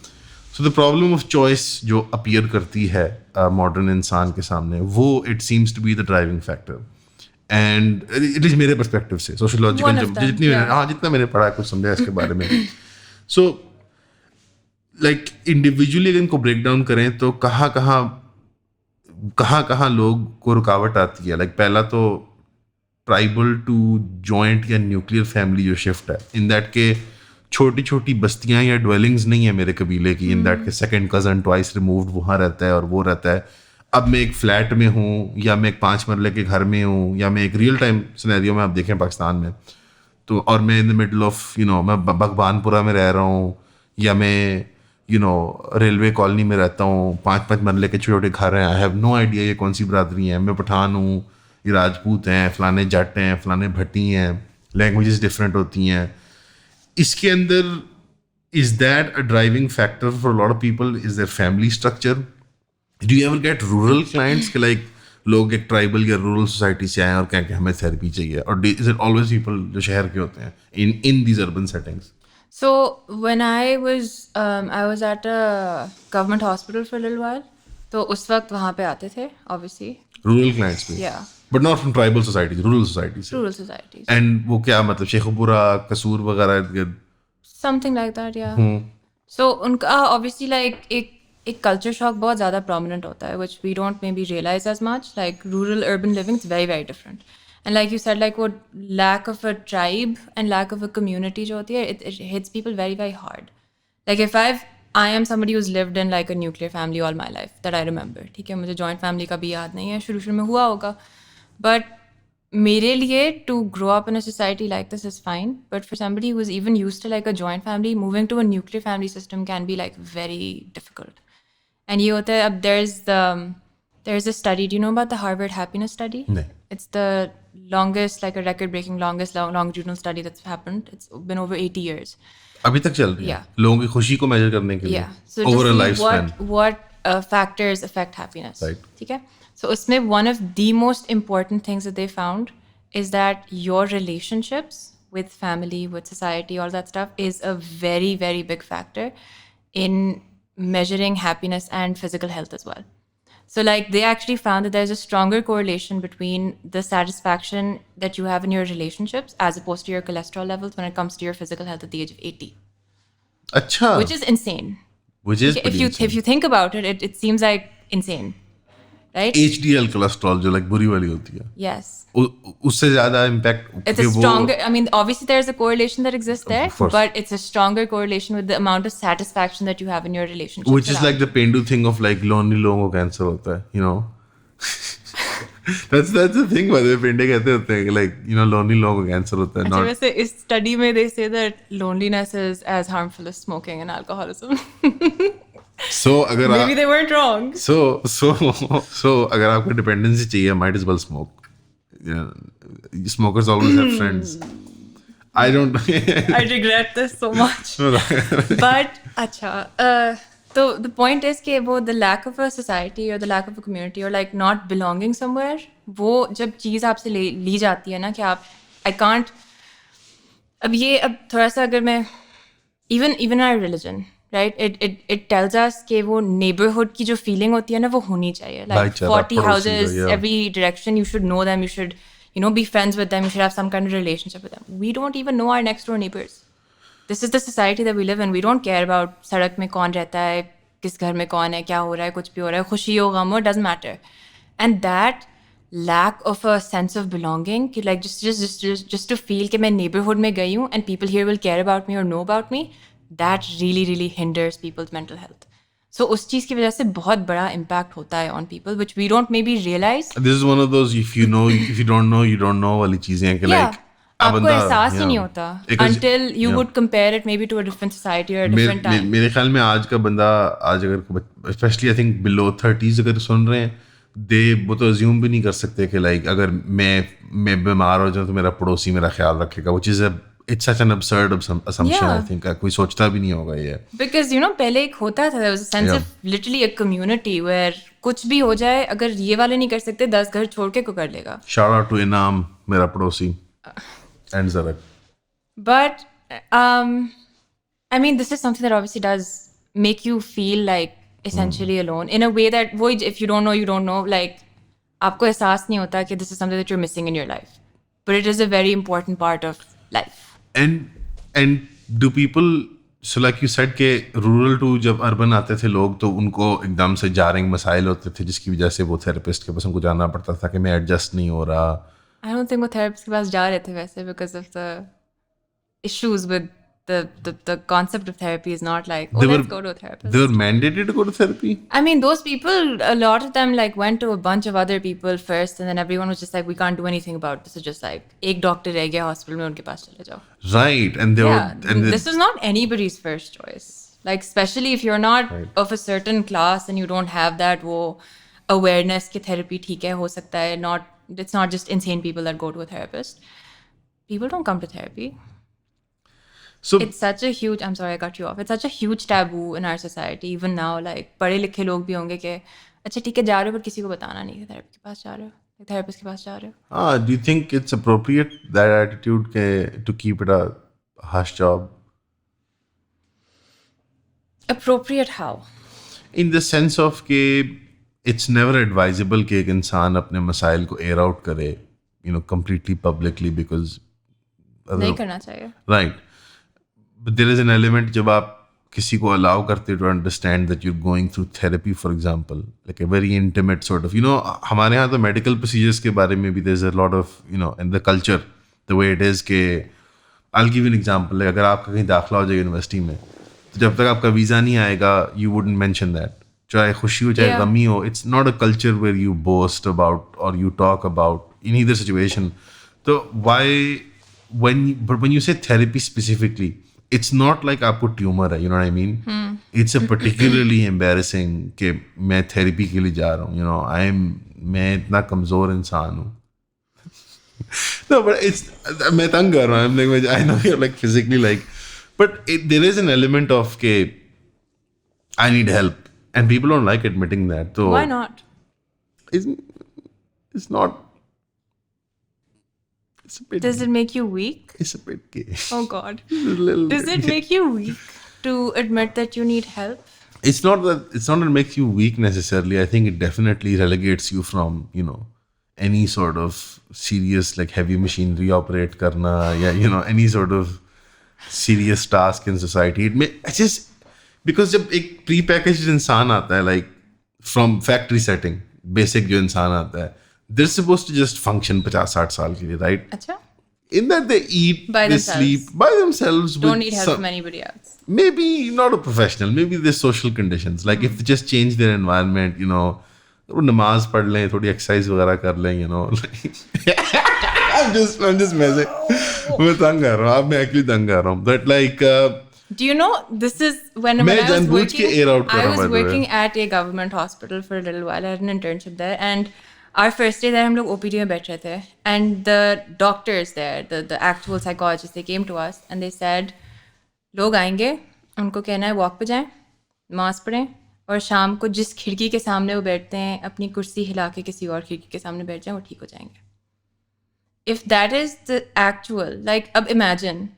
So the problem of choice जो अपीयर करती है मॉडर्न इंसान के सामने, वो it seems to be the driving factor. And it is मेरे पर्सपेक्टिव से sociological जितना मैंने पढ़ा कुछ समझा इसके बारे में. सो लाइक इंडिविजुअली अगर इनको ब्रेक डाउन करें तो कहाँ लोग को रुकावट आती है. लाइक पहला तो ट्राइबल टू जॉइंट या न्यूक्लियर फैमिली जो शिफ्ट है, इन दैट के छोटी छोटी बस्तियां या ड्वेलिंग्स नहीं है मेरे कबीले की, इन दैट के सेकंड कजन ट्वाइस रिमूव्ड वहाँ रहता है और वो रहता है. अब मैं एक फ्लैट में हूँ या मैं एक 5 मरले के घर में हूँ या मैं एक रियल टाइम सिनेरियो में आप देखें पाकिस्तान में तो, और मैं इन द मिडल ऑफ मैं बगबानपुरा में रह रहा हूँ या मैं रेलवे कॉलोनी में रहता हूँ, 5-5 मरले के छोटे छोटे घर हैं. आई हैव नो आइडिया ये कौन सी बरादरी है, मैं पठान हूँ, ये राजपूत हैं, फलाने जट हैं, फलाने भट्टी हैं, लैंग्वेजेस डिफरेंट होती हैं. इसके अंदर is that a driving factor for lot of people? Is their family structure? Do you ever get rural clients कि like लोग एक ट्राइबल या रूरल सोसाइटी से आए और कहें कि हमें थेरेपी चाहिए, और इज इट ऑलवेज पीपल जो शहर के होते हैं in these urban settings? So when I was at a government hospital for a little while, तो उस वक्त वहाँ पे आते थे obviously Rural clients भी? Yeah. But not from tribal societies, rural societies. rural societies. And वो क्या मतलब शेखुपुरा, कसूर वगैरह? Something like that, yeah. So उनका obviously like एक culture shock बहुत ज़्यादा prominent होता है, which we don't maybe realize as much. Like rural urban living is very very different. And like you said, like what lack of a tribe and lack of a community जो होती है, it hits people very very hard. Like if I am somebody who's lived in like a nuclear family all my life that I remember. ठीक है, मुझे joint family का भी याद नहीं है, शुरू में हुआ होगा. But मेरे लिए to grow up in a society like this is fine. But for somebody who is even used to like a joint family, moving to a nuclear family system can be like very difficult. And ये होता है, अब there's a study. Do you know about the Harvard happiness study? नहीं. It's the longest, like a record-breaking longest longitudinal study that's happened. It's been over 80 years. अभी तक चल रही है? Yeah. लोगों की खुशी को मेजर करने के लिए? Yeah. So over a to see lifespan. what factors affect happiness. Right. ठीक है? So उसमें one of the most important things that they found is that your relationships with family, with society, all that stuff is a very, very big factor in measuring happiness and physical health as well. So like they actually found that there's a stronger correlation between the satisfaction that you have in your relationships as opposed to your cholesterol levels when it comes to your physical health at the age of 80, अच्छा, which is insane. which is If pretty you insane. if you think about it, it seems like insane, right? HDL cholesterol जो like बुरी वाली होती है, Yes. उससे ज्यादा impact It's a stronger, I mean, obviously there's a correlation that exists there, Of course. but it's a stronger correlation with the amount of satisfaction that you have in your relationship. which is like the Pendu thing of like lonely लोगों को cancer होता है, you know. that's the thing by the way, पेंडे कहते होते हैं like you know lonely लोगों को cancer होता है, अच्छा, not वैसे इस study में they say that loneliness is as harmful as smoking and alcoholism. so अगर Maybe they weren't wrong. so अगर आपको डिपेंडेंसी चाहिए, might as well smoke. You know, smokers always have friends. I don't I regret this so much. But अच्छा, so the point is कि वो the lack of a society or the lack of a community or like not belonging somewhere, वो जब चीज़ आपसे ली जाती है ना कि आप I can't, अब थोड़ा सा अगर मैं even our religion, right, it tells us कि वो neighborhood की जो feeling होती है ना वो होनी चाहिए, like भाईचारा, 40 पड़ोसी houses का, yeah. every direction, you should know them, you should, you know, be friends with them, you should have some kind of relationship with them. We don't even know our next door neighbors. This is the society that we live in. We don't care about सड़क में कौन रहता है, किस घर में कौन है, क्या हो रहा है, कुछ भी हो रहा है, खुशी हो गम हो, doesn't matter. And that lack of a sense of belonging, कि like just to feel कि मैं neighborhood में गई हूँ and people here will care about me or know about me, that really hinders people's mental health. So उस चीज़ की वजह से बहुत बड़ा impact होता है on people, which we don't maybe realize. this is one of those if you know, if you don't know, you don't know वाली चीजें हैं कि Yeah. like आपको एहसास ही नहीं होता until you yeah. would compare it maybe to a different society or a different time. मेरे ख्याल में आज का बंदा, आज अगर specially I think below 30s अगर सुन रहे हैं, वो तो अज्यूम भी नहीं कर सकते कि लाइक अगर मैं बीमार हो जाऊं तो मेरा पड़ोसी मेरा ख्याल रखेगा, which is it's such an absurd assumption. Yeah. I think कोई सोचता भी नहीं होगा ये. Because you know पहले एक होता था, there was a sense Yeah. of literally a community where कुछ भी हो जाए, अगर ये वाले नहीं कर सकते 10 घर छोड़ के को कर लेगा. Shout out to इनाम, मेरा पड़ोसी, and Zarak. But I mean, this is something that obviously does make you feel like essentially alone in a way that वो if you don't know, you don't know, like आपको एहसास नहीं होता कि this is something that you're missing in your life, but it is a very important part of life. And do people, so like you said कि rural to जब urban आते थे लोग तो उनको एकदम से jarring मसाइल होते थे जिसकी वजह से वो therapist के पास उनको जाना पड़ता था कि मैं adjust नहीं हो रहा. I don't think वो therapist के पास जा रहे थे वैसे, because of the issues with the concept of therapy is not like, oh, let's go to a therapist. They were mandated to go to therapy? I mean, those people, a lot of them like went to a bunch of other people first, and then everyone was just like, we can't do anything about this. So just like, एक doctor रह गया hospital में, उनके पास चले जाओ. Right, and they Yeah, were, and this is not anybody's first choice. Like, especially if you're not of a certain class and you don't have that वो awareness कि therapy ठीक है, हो सकता है, not, it's not just insane people that go to a therapist. People don't come to therapy. so It's such a huge, I'm sorry I cut you off, it's such a huge taboo in our society even now. Like पढ़े लिखे लोग भी होंगे कि अच्छा ठीक है जा रहे हो पर किसी को बताना नहीं है थेरेपी के पास जा रहे हो, थेरेपिस्ट के पास जा रहे हो. do you think it's appropriate, that attitude to keep it a hush job? Appropriate how? In the sense of कि it's never advisable कि एक इंसान अपने मसाइल को air out करे, you know, completely publicly, because नहीं करना चाहिए. right, but there is an element जब आप किसी को allow करते to understand that you're going through therapy, for example, like a very intimate sort of, you know, हमारे यहाँ तो medical procedures के बारे में भी there's a lot of, you know, in the culture, the way it is कि I'll give you an example, like अगर आपका कहीं दाखिला हो जाए यूनिवर्सिटी में तो जब तक आपका वीज़ा नहीं आएगा you wouldn't mention that, चाहे खुशी हो चाहे गमी हो. It's not a culture where you boast about or you talk about in either situation. So why when you say therapy specifically, it's not like आपको ट्यूमर है, you know what I mean? It's a particularly embarrassing कि मैं therapy के लिए जा रहा हूँ, you know, मैं इतना कमज़ोर इंसान हूँ. No, but it's, मैं तंग कर रहा हूँ, I know you're like physically like, but there is an element of कि I need help, and people don't like admitting that. So Why not? It's not. It's a bit. Does it make you weak? It's a bit gay. Oh God. A little Does bit it make you weak to admit that you need help? it's not that it makes you weak necessarily. I think it definitely relegates you from, any sort of serious like heavy machinery operate karna, yeah, any sort of serious task in society. It's just because जब एक pre-packaged इंसान आता है, like from factory setting, basic जो इंसान आता है, they're supposed to just function 50-60 साल के लिए, right? अच्छा? In that they eat, By they themselves. sleep by themselves. Don't with need help from anybody else. maybe not a professional, maybe there's social conditions. Like if they just change their environment, वो नमाज पढ़ लें, थोड़ी exercise वगैरह कर लें, I'm just messing. मैं तंग कर रहा हूँ, मैं actually तंग कर रहा हूँ. But like, Do you know, this is when मैं I was जानबूझ के working, air out कर I रहा हूँ, was by the way. working at a government hospital for a little while. I had an internship there, and our first day there, हम लोग OPD में बैठ रहे थे, and the doctors there, the actual psychologists, they came to us and they said, लोग आएंगे, उनको कहना है वॉक पे जाएं, नमाज पढ़ें, और शाम को जिस खिड़की के सामने वो बैठते हैं, अपनी कुर्सी हिला के किसी और खिड़की के सामने बैठ जाएं, वो ठीक हो जाएंगे. If that is the actual, like, अब imagine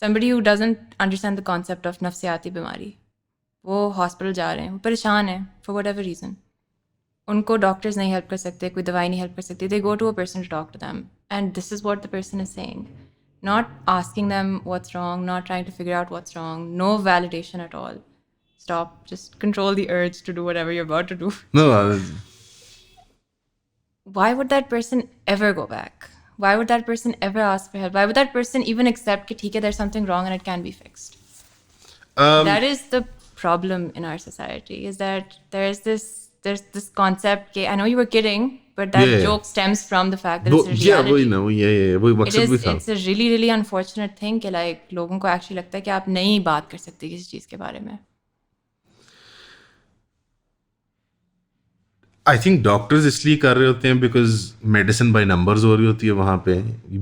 somebody who doesn't understand the concept of नफ्सियाती बीमारी, वो हॉस्पिटल जा रहे हैं, वो परेशान हैं for whatever reason, उनको डॉक्टर्स नहीं हेल्प कर सकते, कोई दवाई नहीं हेल्प कर सकती, they go to a person to talk to them, and this is what the person is saying, not asking them what's wrong, not trying to figure out what's wrong, no validation at all. Stop, just control the urge to do whatever you're about to do. no, Why would that person ever go back? Why would that person ever ask for help? Why would that person even accept that okay, there's something wrong and it can be fixed? That is the problem in our society, is that there's this concept कि I know you were kidding, but that Yeah. joke stems from the fact that it's a yeah, वही reality. ना, वही मकसद भी था. It's a really really unfortunate thing कि like लोगों को actually लगता है कि आप नहीं बात कर सकते किसी चीज़ के बारे में. आई थिंक डॉक्टर्स इसलिए कर रहे होते हैं बिकॉज मेडिसिन बाय नंबर्स हो रही होती है वहाँ पे,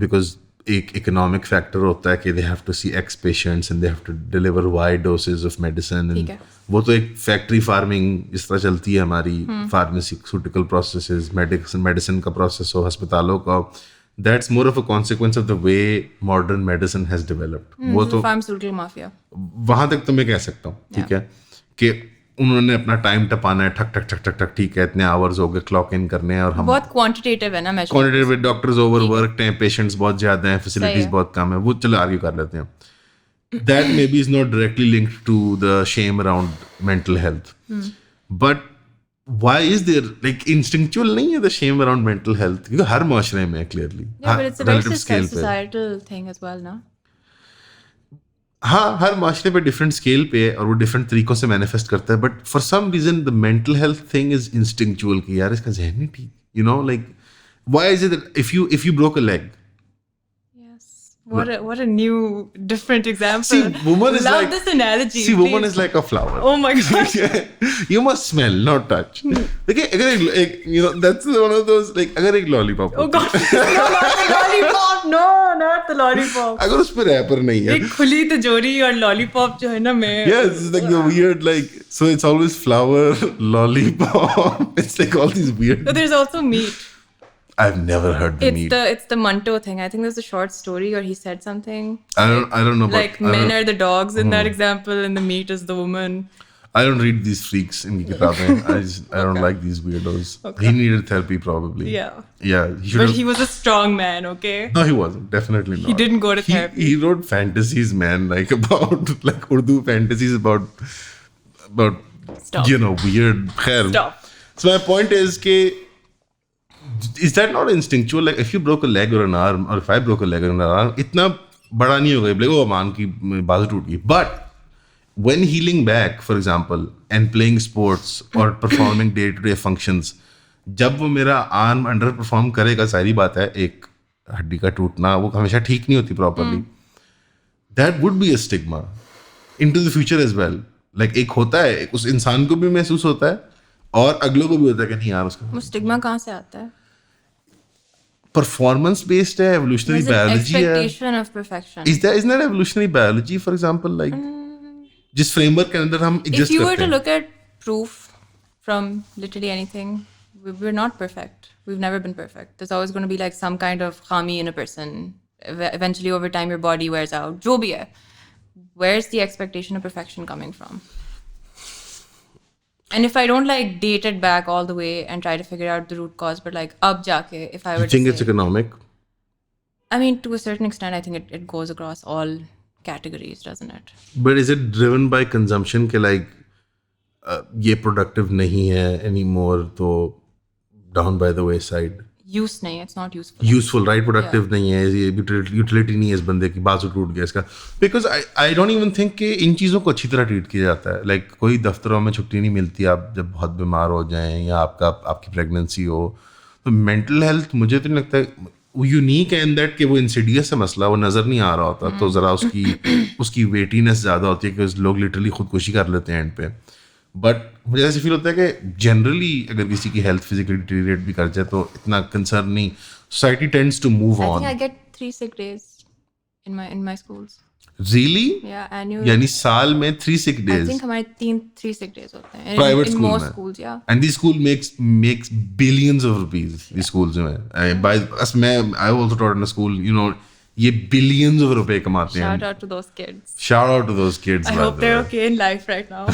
बिकॉज एक इकोनॉमिक फैक्टर होता है कि they have to see x patients and they have to deliver wide dosages of medicine. ठीक है. वो तो एक फैक्ट्री फार्मिंग जिस तरह चलती है हमारी फार्मास्यूटिकल प्रोसेसेस, मेडिसिन का प्रोसेस हो, अस्पतालों का, that's more of a consequence of the way modern medicine has developed. वो तो pharmaceutical mafia. वहां तक तो मैं कह सकता हूँ, ठीक है, कि उन्होंने अपना टाइम टपाना है, ठक ठक ठक ठक ठक, ठीक है, इतने आवर्स हो गए, क्लॉक इन करने हैं, और हम बहुत क्वांटिटेटिव है ना measurement. क्वांटिटेटिव, डॉक्टर्स ओवरवर्क्ड हैं, पेशेंट्स बहुत ज्यादा हैं, फैसिलिटीज बहुत कम है, वो चलो आर्ग्यू कर लेते हैं. That may be is not directly linked to the shame around mental health, but why is there like instinctual नहीं है the shame around mental health, क्योंकि हर माशरे में clearly Yeah, but it's a very societal thing as well, no? हाँ, हर माशरे पे different scale पे है और वो डिफरेंट तरीकों से मैनिफेस्ट करता है, but for some reason the mental health thing is instinctual कि यार इसका जहन नहीं ठीक, like why is it if you broke a leg. Yes. What a new different example. See, woman is Love like this analogy. See, woman please. is like a flower. Oh my god. You must smell, not touch. Okay, अगर एक that's one of those like अगर एक lollipop. Oh god. No, not the lollipop. No, not the lollipop. अगर उस पे wrapper नहीं है. एक खुली तिजोरी और lollipop जो है ना मैं. Yes, it's like the weird like, so it's always flower, lollipop. It's like all these weird. So there's also meat. I've never heard the meat. It's the Manto thing. I think there's a short story where he said something. I don't know. Like men are the dogs in that example, and the meat is the woman. I don't read these freaks in kitabein. I don't like these weirdos. Okay. He needed therapy probably. Yeah. Yeah. He should But have. he was a strong man, okay? No, he wasn't. Definitely not. He didn't go to therapy. He wrote fantasies, man, like about like Urdu fantasies about Stop. Weird. Khair. Stop. So my point is is that not instinctual? Like if you broke a leg or an arm, or if I broke a leg or an arm, इतना बड़ा नहीं होगा. Like oh मान की बाजू टूट गई. But when healing back, for example, and playing sports or performing day-to-day functions, जब वो मेरा आर्म अंडर परफॉर्म करेगा, सारी बात है, एक हड्डी का टूटना वो हमेशा ठीक नहीं होती properly. That would be a stigma into the future as well. Like एक होता है, उस इंसान को भी महसूस होता है और अगलों को भी होता है कि नहीं यार उसका. वो स्टिग्मा कहाँ से आता है? परफॉर्मेंस बेस्ड है, एवोल्यूशनरी बायोलॉजी है. Expectation of perfection. Isn't that evolutionary biology, for example, like जिस फ्रेमवर्क के अंदर हम If एग्जिस्ट you were करते to हैं. look at proof from literally anything, we're not perfect. We've never been perfect. There's always going to be like some kind of khami in a person. Eventually, over time, your body wears out. जो भी है. Where's the expectation of perfection coming from? And if I don't like date it back all the way and try to figure out the root cause, but like ab jaake, if I were You think to it's say, economic? I mean, to a certain extent, I think it goes across all categories, doesn't it? But is it driven by consumption के like ये productive नहीं है anymore तो down by the wayside? Use nahi, it's not useful. Useful, right? Productive नहीं है, ये utility नहीं है इस बंदे की, बाजू टूट गया इसका. Because I don't even think कि इन चीज़ों को अच्छी तरह ट्रीट किया जाता है. Like कोई दफ्तरों में छुट्टी नहीं मिलती आप जब बहुत बीमार हो जाएं या आपकी प्रेगनेंसी हो. तो मेंटल हेल्थ मुझे तो नहीं लगता है वो यूनिक है इन दैट कि वो इंसिडियस है मसला, वो नज़र नहीं आ रहा होता. तो ज़रा उसकी वेटीनेस ज़्यादा होती है कि लोग लिटरली खुदकुशी कर लेते हैं एंड पे. बट मुझे ऐसे फील होता है कि जनरली अगर किसी की हेल्थ फिजिकली डिटेरिएट भी कर जाए तो इतना कंसर्न नहीं. Society tends to move I on. think I get 3 sick days in my schools. Really? Yeah, annual. यानी साल में 3 sick I days. think हमारे 3 sick days होते हैं. Private in school most में. schools, yeah. And the school makes billions of rupees. The schools में. I also taught in a school. You know, ये billions of रुपए कमाते हैं. Shout out to those kids. Shout out to those kids. I by hope the they're way. okay in life right now.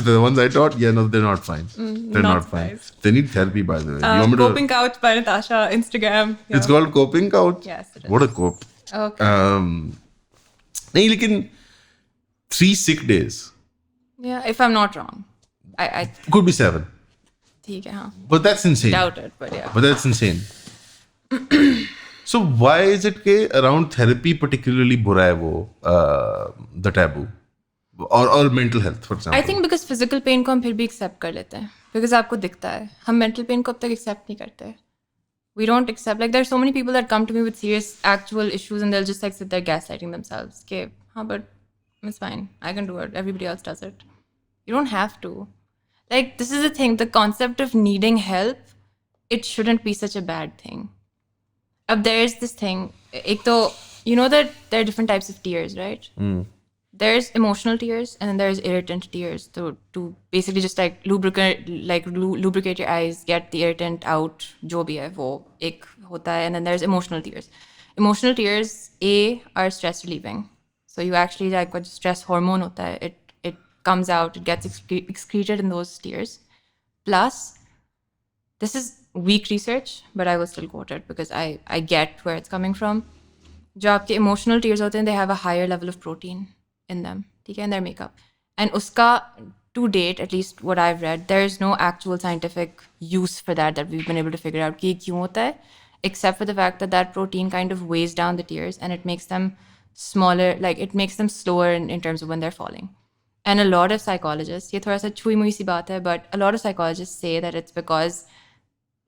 The ones I taught, yeah, no, they're not fine. They're not not fine. surprised. They need therapy, by the way. You want me to? Coping Couch by Natasha, Instagram. Yeah. It's called Coping Couch. Yes, it is. What a cope. Okay. नहीं लेकिन 3 sick days. Yeah, if I'm not wrong. I Could be 7. ठीक है, हाँ. But that's insane. Doubt it, but yeah. But that's insane. So why is it कि around therapy particularly बुरा है वो the taboo or mental health for example? I think because physical pain को हम फिर भी accept कर लेते हैं. Because आपको दिखता है. हम mental pain को अब तक accept नहीं करते. We don't accept. Like there's so many people that come to me with serious actual issues and they'll just like sit there gaslighting themselves. Okay, हाँ, but it's fine. I can do it. Everybody else does it. You don't have to. Like this is the thing. The concept of needing help, it shouldn't be such a bad thing. अब there's this thing. एक तो you know that there are different types of tears, right? There's emotional tears and then there's irritant tears to basically just like lubricate your eyes, get the irritant out. जो भी है वो एक होता है. And then there's emotional tears. Emotional tears are stress relieving. So you actually like what stress hormone होता है. It comes out. It gets excreted in those tears. Plus, this is weak research, but I will still quote it because I get where it's coming from. जो आपके emotional tears होते हैं, they have a higher level of protein in them, ठीक है, in their makeup. And उसका, to date, at least what I've read, there is no actual scientific use for that we've been able to figure out कि क्यों होता है, except for the fact that that protein kind of weighs down the tears and it makes them smaller, like it makes them slower in terms of when they're falling. And a lot of psychologists, ये थोड़ा सा छुई मुई सी बात है, but a lot of psychologists say that it's because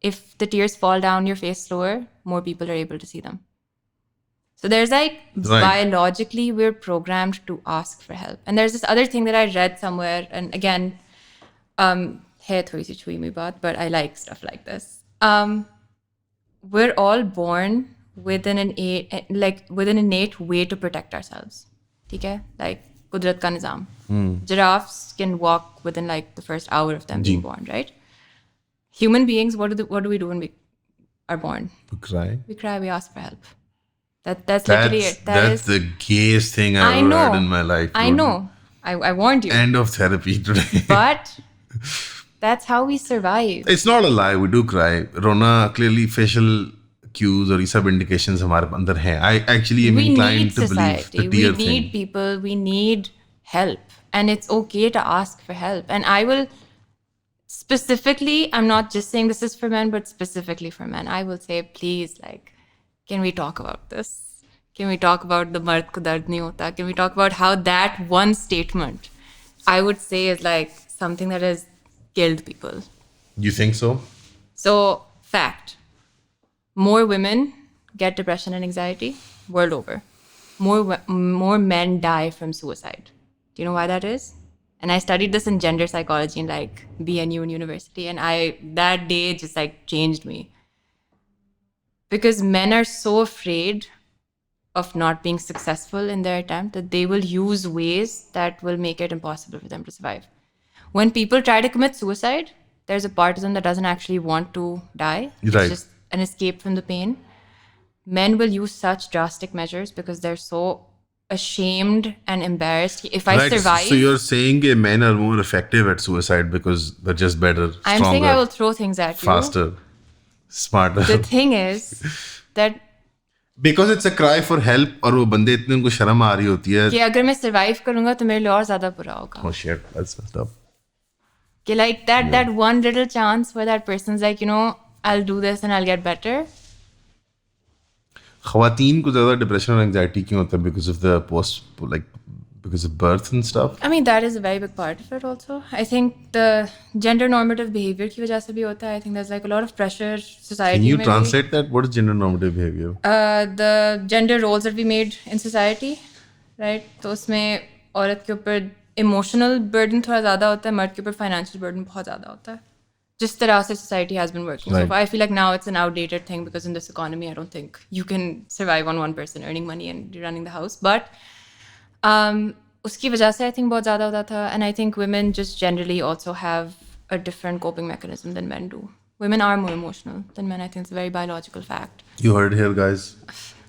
if the tears fall down your face slower, more people are able to see them. So there's like, biologically, we're programmed to ask for help. And there's this other thing that I read somewhere, and again, है थोड़ी सी छुई मुई बात, but I like stuff like this. We're all born with an innate way to protect ourselves. ठीक है? Like, कुदरत का निज़ाम. Giraffes can walk within like the first hour of them being born, right? Human beings, what do we do when we are born? We cry. We cry, we ask for help. That's literally it. That's the gayest thing I've ever heard in my life. I know. I warned you. End of therapy today. But that's how we survive. It's not a lie. We do cry. Rona, clearly facial cues और ये सब indications हमारे अंदर हैं. I actually am inclined to believe the tear thing. We need people. We need help. And it's okay to ask for help. And I will specifically, I'm not just saying this is for men, but specifically for men, I will say, please, like, can we talk about this? Can we talk about the mard ko dard nahi hota? Can we talk about how that one statement, I would say, is like something that has killed people? You think so? So, fact. More women get depression and anxiety world over. More men die from suicide. Do you know why that is? And I studied this in gender psychology in like BNU University, and that day just like changed me. Because men are so afraid of not being successful in their attempt that they will use ways that will make it impossible for them to survive. When people try to commit suicide, there's a part of them that doesn't actually want to die. Right. It's just an escape from the pain. Men will use such drastic measures because they're so ashamed and embarrassed. If I Right. survive, So you're saying that men are more effective at suicide because they're just better, I'm stronger, saying I will throw things at you. faster, smarter. The thing is that Because it's a cry for help और वो बंदे इतने उनको शर्म आ रही होती है. कि अगर मैं survive करूंगा तो मेरे लिए और ज़्यादा बुरा होगा. Oh shit, that's messed up. कि like that one little chance where that person's like, I'll do this and I'll get better. ख़वातीन को ज़्यादा डिप्रेशन और एंजाइटी क्यों होता है? Because of the because of birth and stuff. I mean, that is a very big part of it also. I think the gender normative behavior की वजह से भी होता है. I think there's like a lot of pressure society Can you में भी. translate that? What is gender normative behavior? The gender roles that we made in society, right? तो उसमें औरत के ऊपर emotional burden थोड़ा ज़्यादा होता है, मर्द के ऊपर financial burden बहुत ज़्यादा होता है. जिस तरह से society has been working. Right. So I feel like now it's an outdated thing because in this economy, I don't think you can survive on one person earning money and running the house. But उसकी वजह से I think बहुत ज़्यादा होता था. And I think women just generally also have a different coping mechanism than men do. Women are more emotional than men. I think it's a very biological fact. You heard here, guys.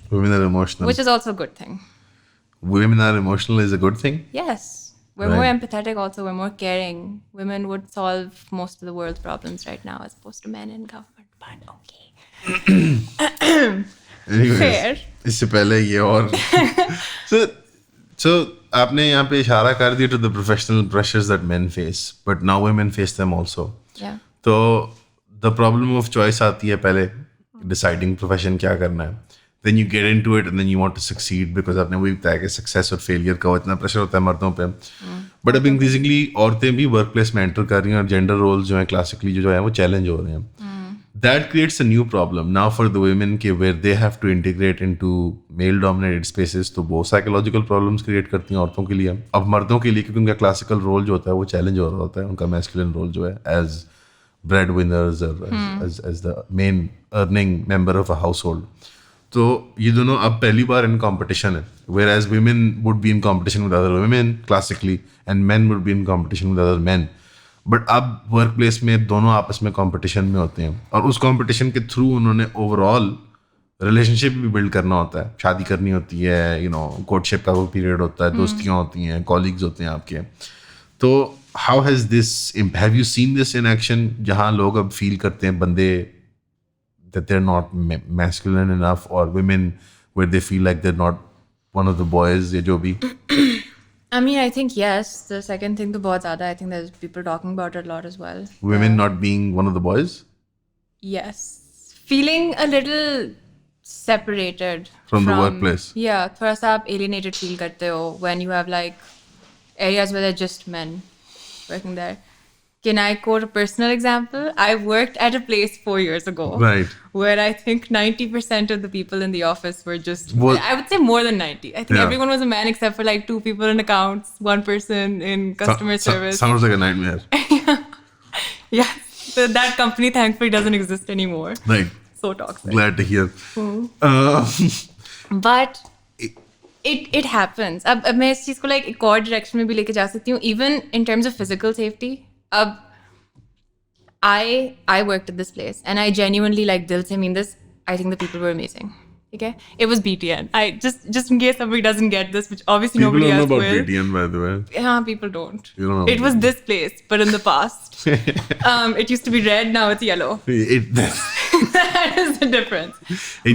Women are emotional. Which is also a good thing. Women are emotional is a good thing? Yes. We're Right. more empathetic also. We're more caring. Women would solve most of the world's problems right now as opposed to men in government. But okay. Anyways, Fair. इससे पहले ये और so आपने यहाँ पे इशारा कर दिया to the professional pressures that men face, but now women face them also. Yeah. तो the problem of choice आती है पहले deciding profession क्या करना है. Then you get into it and then you want to succeed because आपने वही बताया कि success और failure का इतना pressure होता है मर्दों पे. But अब increasingly औरतें भी workplace में enter कर रही हैं और gender roles जो हैं classically जो है वो challenge हो रहे हैं. That creates a new problem now for the women के where they have to integrate into male dominated spaces. तो वो psychological problems create करती हैं औरतों के लिए. अब मर्दों के लिए क्योंकि उनका classical role जो होता है वो challenge हो रहा होता है, उनका masculine role जो है as breadwinners or as the main earning member of a household. तो ये दोनों अब पहली बार in competition है. Whereas women would be in competition with other women classically and men would be in competition with other men. But अब work place में दोनों आपस में कंपटीशन में होते हैं और उस कंपटीशन के थ्रू उन्होंने ओवरऑल रिलेशनशिप भी बिल्ड करना होता है, शादी करनी होती है, कोर्टशिप का वो पीरियड होता है, दोस्तियाँ होती हैं, कॉलीग्स होते हैं आपके. तो how has this have you seen this in action जहाँ लोग अब फील करते हैं बंदे that they're not masculine enough or women where they feel like they're not one of the boys या जो भी. I mean, I think yes. The second thing to बहुत ज़्यादा, I think there's people talking about it a lot as well. Women not being one of the boys? Yes. Feeling a little separated From the workplace. Yeah, थोड़ा सा आप alienated feel करते हो when you have like areas where there are just men working there. Can I quote a personal example? I worked at a place 4 years ago. Right. Where I think 90% of the people in the office were just, Well- I would say more than 90. I think Yeah. everyone was a man except for like 2 people in accounts, 1 person in customer service. Sounds like a nightmare. Yeah. So that company thankfully doesn't exist anymore. Right. So toxic. Glad to hear. But it happens. अब मैं इस चीज़ को like एक और direction में भी लेके जा सकती हूँ. Even in terms of physical safety. अब I worked at this place and I genuinely like दिल से mean this. I think the people were amazing. Okay, it was BTN. I just in case somebody doesn't get this, which obviously People nobody don't know else about will. BTN, by the way. Yeah, people don't. You don't know It about was this place, but in the past. It used to be red, now it's yellow. It That is the difference.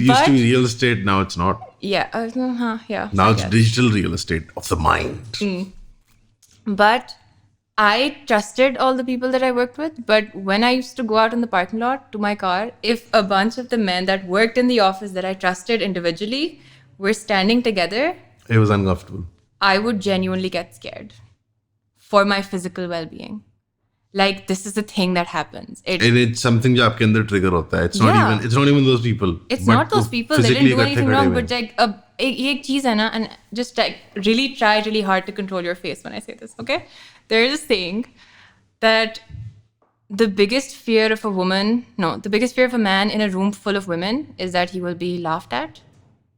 used to be real estate, now it's not. Yeah, yeah. Now I it's guess. digital real estate of the mind. But I trusted all the people that I worked with. But when I used to go out in the parking lot to my car, if a bunch of the men that worked in the office that I trusted individually were standing together, It was uncomfortable. I would genuinely get scared for my physical well-being. Like, this is a thing that happens. And it's something जो आपके अंदर trigger होता है. It's not Yeah. even those people. It's but not those वो people. They physically didn't do इकट्ठे anything खड़े wrong. हुए But हैं. like, एक चीज़ है ना, and just like really try really hard to control your face when I say this. Okay, there is a saying that the biggest fear of a man in a room full of women is that he will be laughed at,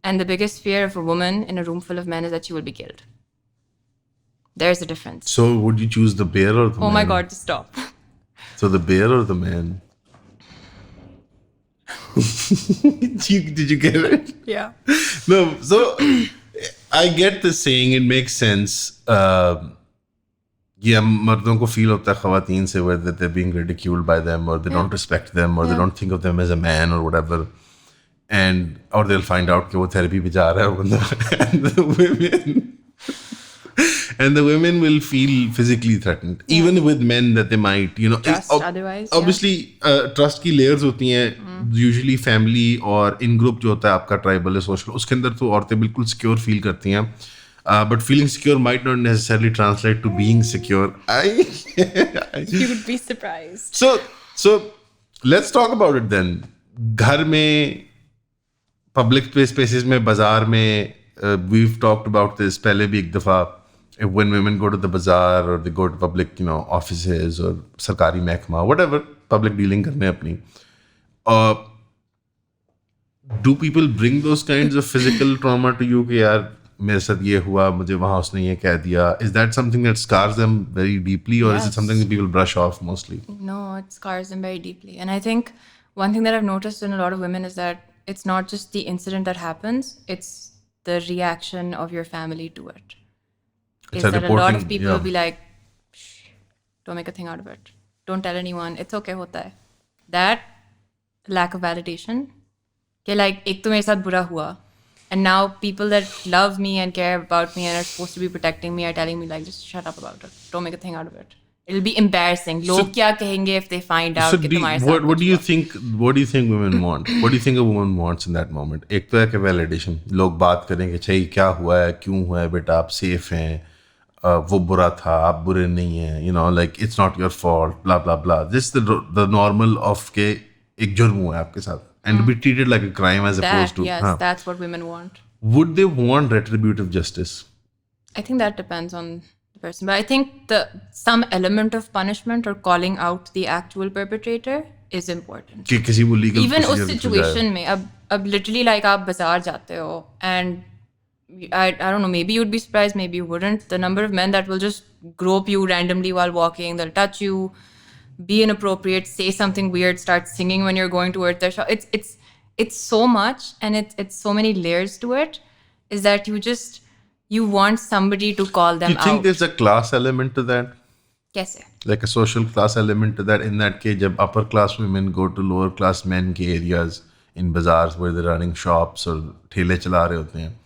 and the biggest fear of a woman in a room full of men is that she will be killed. There's a difference. So would you choose the bear or the Oh man? my God, just stop. So the bear or the man? Did you get it? Yeah. No, so I get the saying, it makes sense. ये मर्दों को feel होता है ख़वातीन से whether they're being ridiculed by them or they don't respect them or they don't think of them as a man or whatever, and or they'll find out कि वो therapy पे जा रहा है वो बंदा and the women will feel physically threatened even with men that they might Trust otherwise, obviously trust की layers होती हैं usually family और in group जो होता है आपका tribal है social उसके अंदर तो औरतें बिल्कुल secure feel करती हैं but feeling secure might not necessarily translate to being secure. You would be surprised. So let's talk about it then. घर में public spaces में बाजार में we've talked about this पहले भी एक दफ़ा when women go to the bazaar or they go to public offices or सरकारी महकमा whatever public dealing करने अपनी do people bring those kinds of physical trauma to you कि यार मेरे साथ ये हुआ मुझे वहाँ उसने ये कह दिया is that something that scars them very deeply or is it something that people brush off mostly? No, it scars them very deeply. And I think one thing that I've noticed in a lot of women is that it's not just the incident that happens, it's the reaction of your family to it. Is that a lot of people will be like, shh, don't make a thing out of it. Don't tell anyone. It's okay, hota hai. That lack of validation. कि like, एक तो मेरे साथ बुरा हुआ. And now people that love me and care about me and are supposed to be protecting me are telling me like, just shut up about it. Don't make a thing out of it. It'll be embarrassing. लोग क्या कहेंगे if they find out कि तुम्हारे साथ what do you think women want? What do you think a woman wants in that moment? एक तो है कि validation. लोग बात करेंगे चाहिए क्या हुआ है क्यों हुआ है बेटा आप safe हैं वो बुरा था आप बुरे नहीं हैं like it's not your fault blah blah blah. This is the normal of के एक जुर्म हुआ है आपके साथ and to be treated like a crime as opposed to yes, that's what women want. Would they want retributive justice? I think that depends on the person, but I think some element of punishment or calling out the actual perpetrator is important. कि किसी को legal even उस situation में अब literally like आप बाजार जाते हो and I don't know, maybe you'd be surprised, maybe you wouldn't, the number of men that will just grope you randomly while walking, they'll touch you, be inappropriate, say something weird, start singing when you're going towards their shop. It's so much and it's so many layers to it, is that you want somebody to call them out. Do you think there's a class element to that? Kaise? Like a social class element to that, in that case jab upper class women go to lower class men ke areas in bazaars where they're running shops or thele chala rahe hote hain,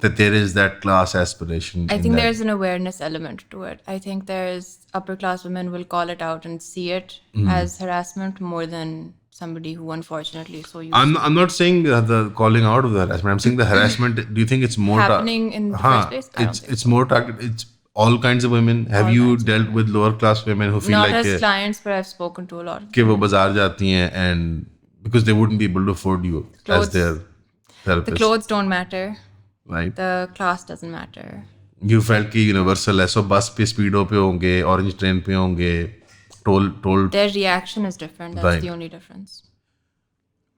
that there is that class aspiration. I think there's an awareness element to it. I think there's upper class women will call it out and see it as harassment more than somebody who unfortunately is so used I'm not saying the calling out of the harassment. I'm saying the harassment. Do you think it's more happening in the first place? I don't think it's more targeted. It's all kinds of women. Have you dealt with lower class women who feel not like as clients, but I've spoken to a lot of कि वो बाजार जाती हैं and because they wouldn't be able to afford you as their therapist. The clothes don't matter. Right. The class doesn't matter. You felt कि universal है, so बस पे स्पीडो पे होंगे, ऑरेंज ट्रेन पे होंगे, toll. Their reaction is different. That's Right. the only difference.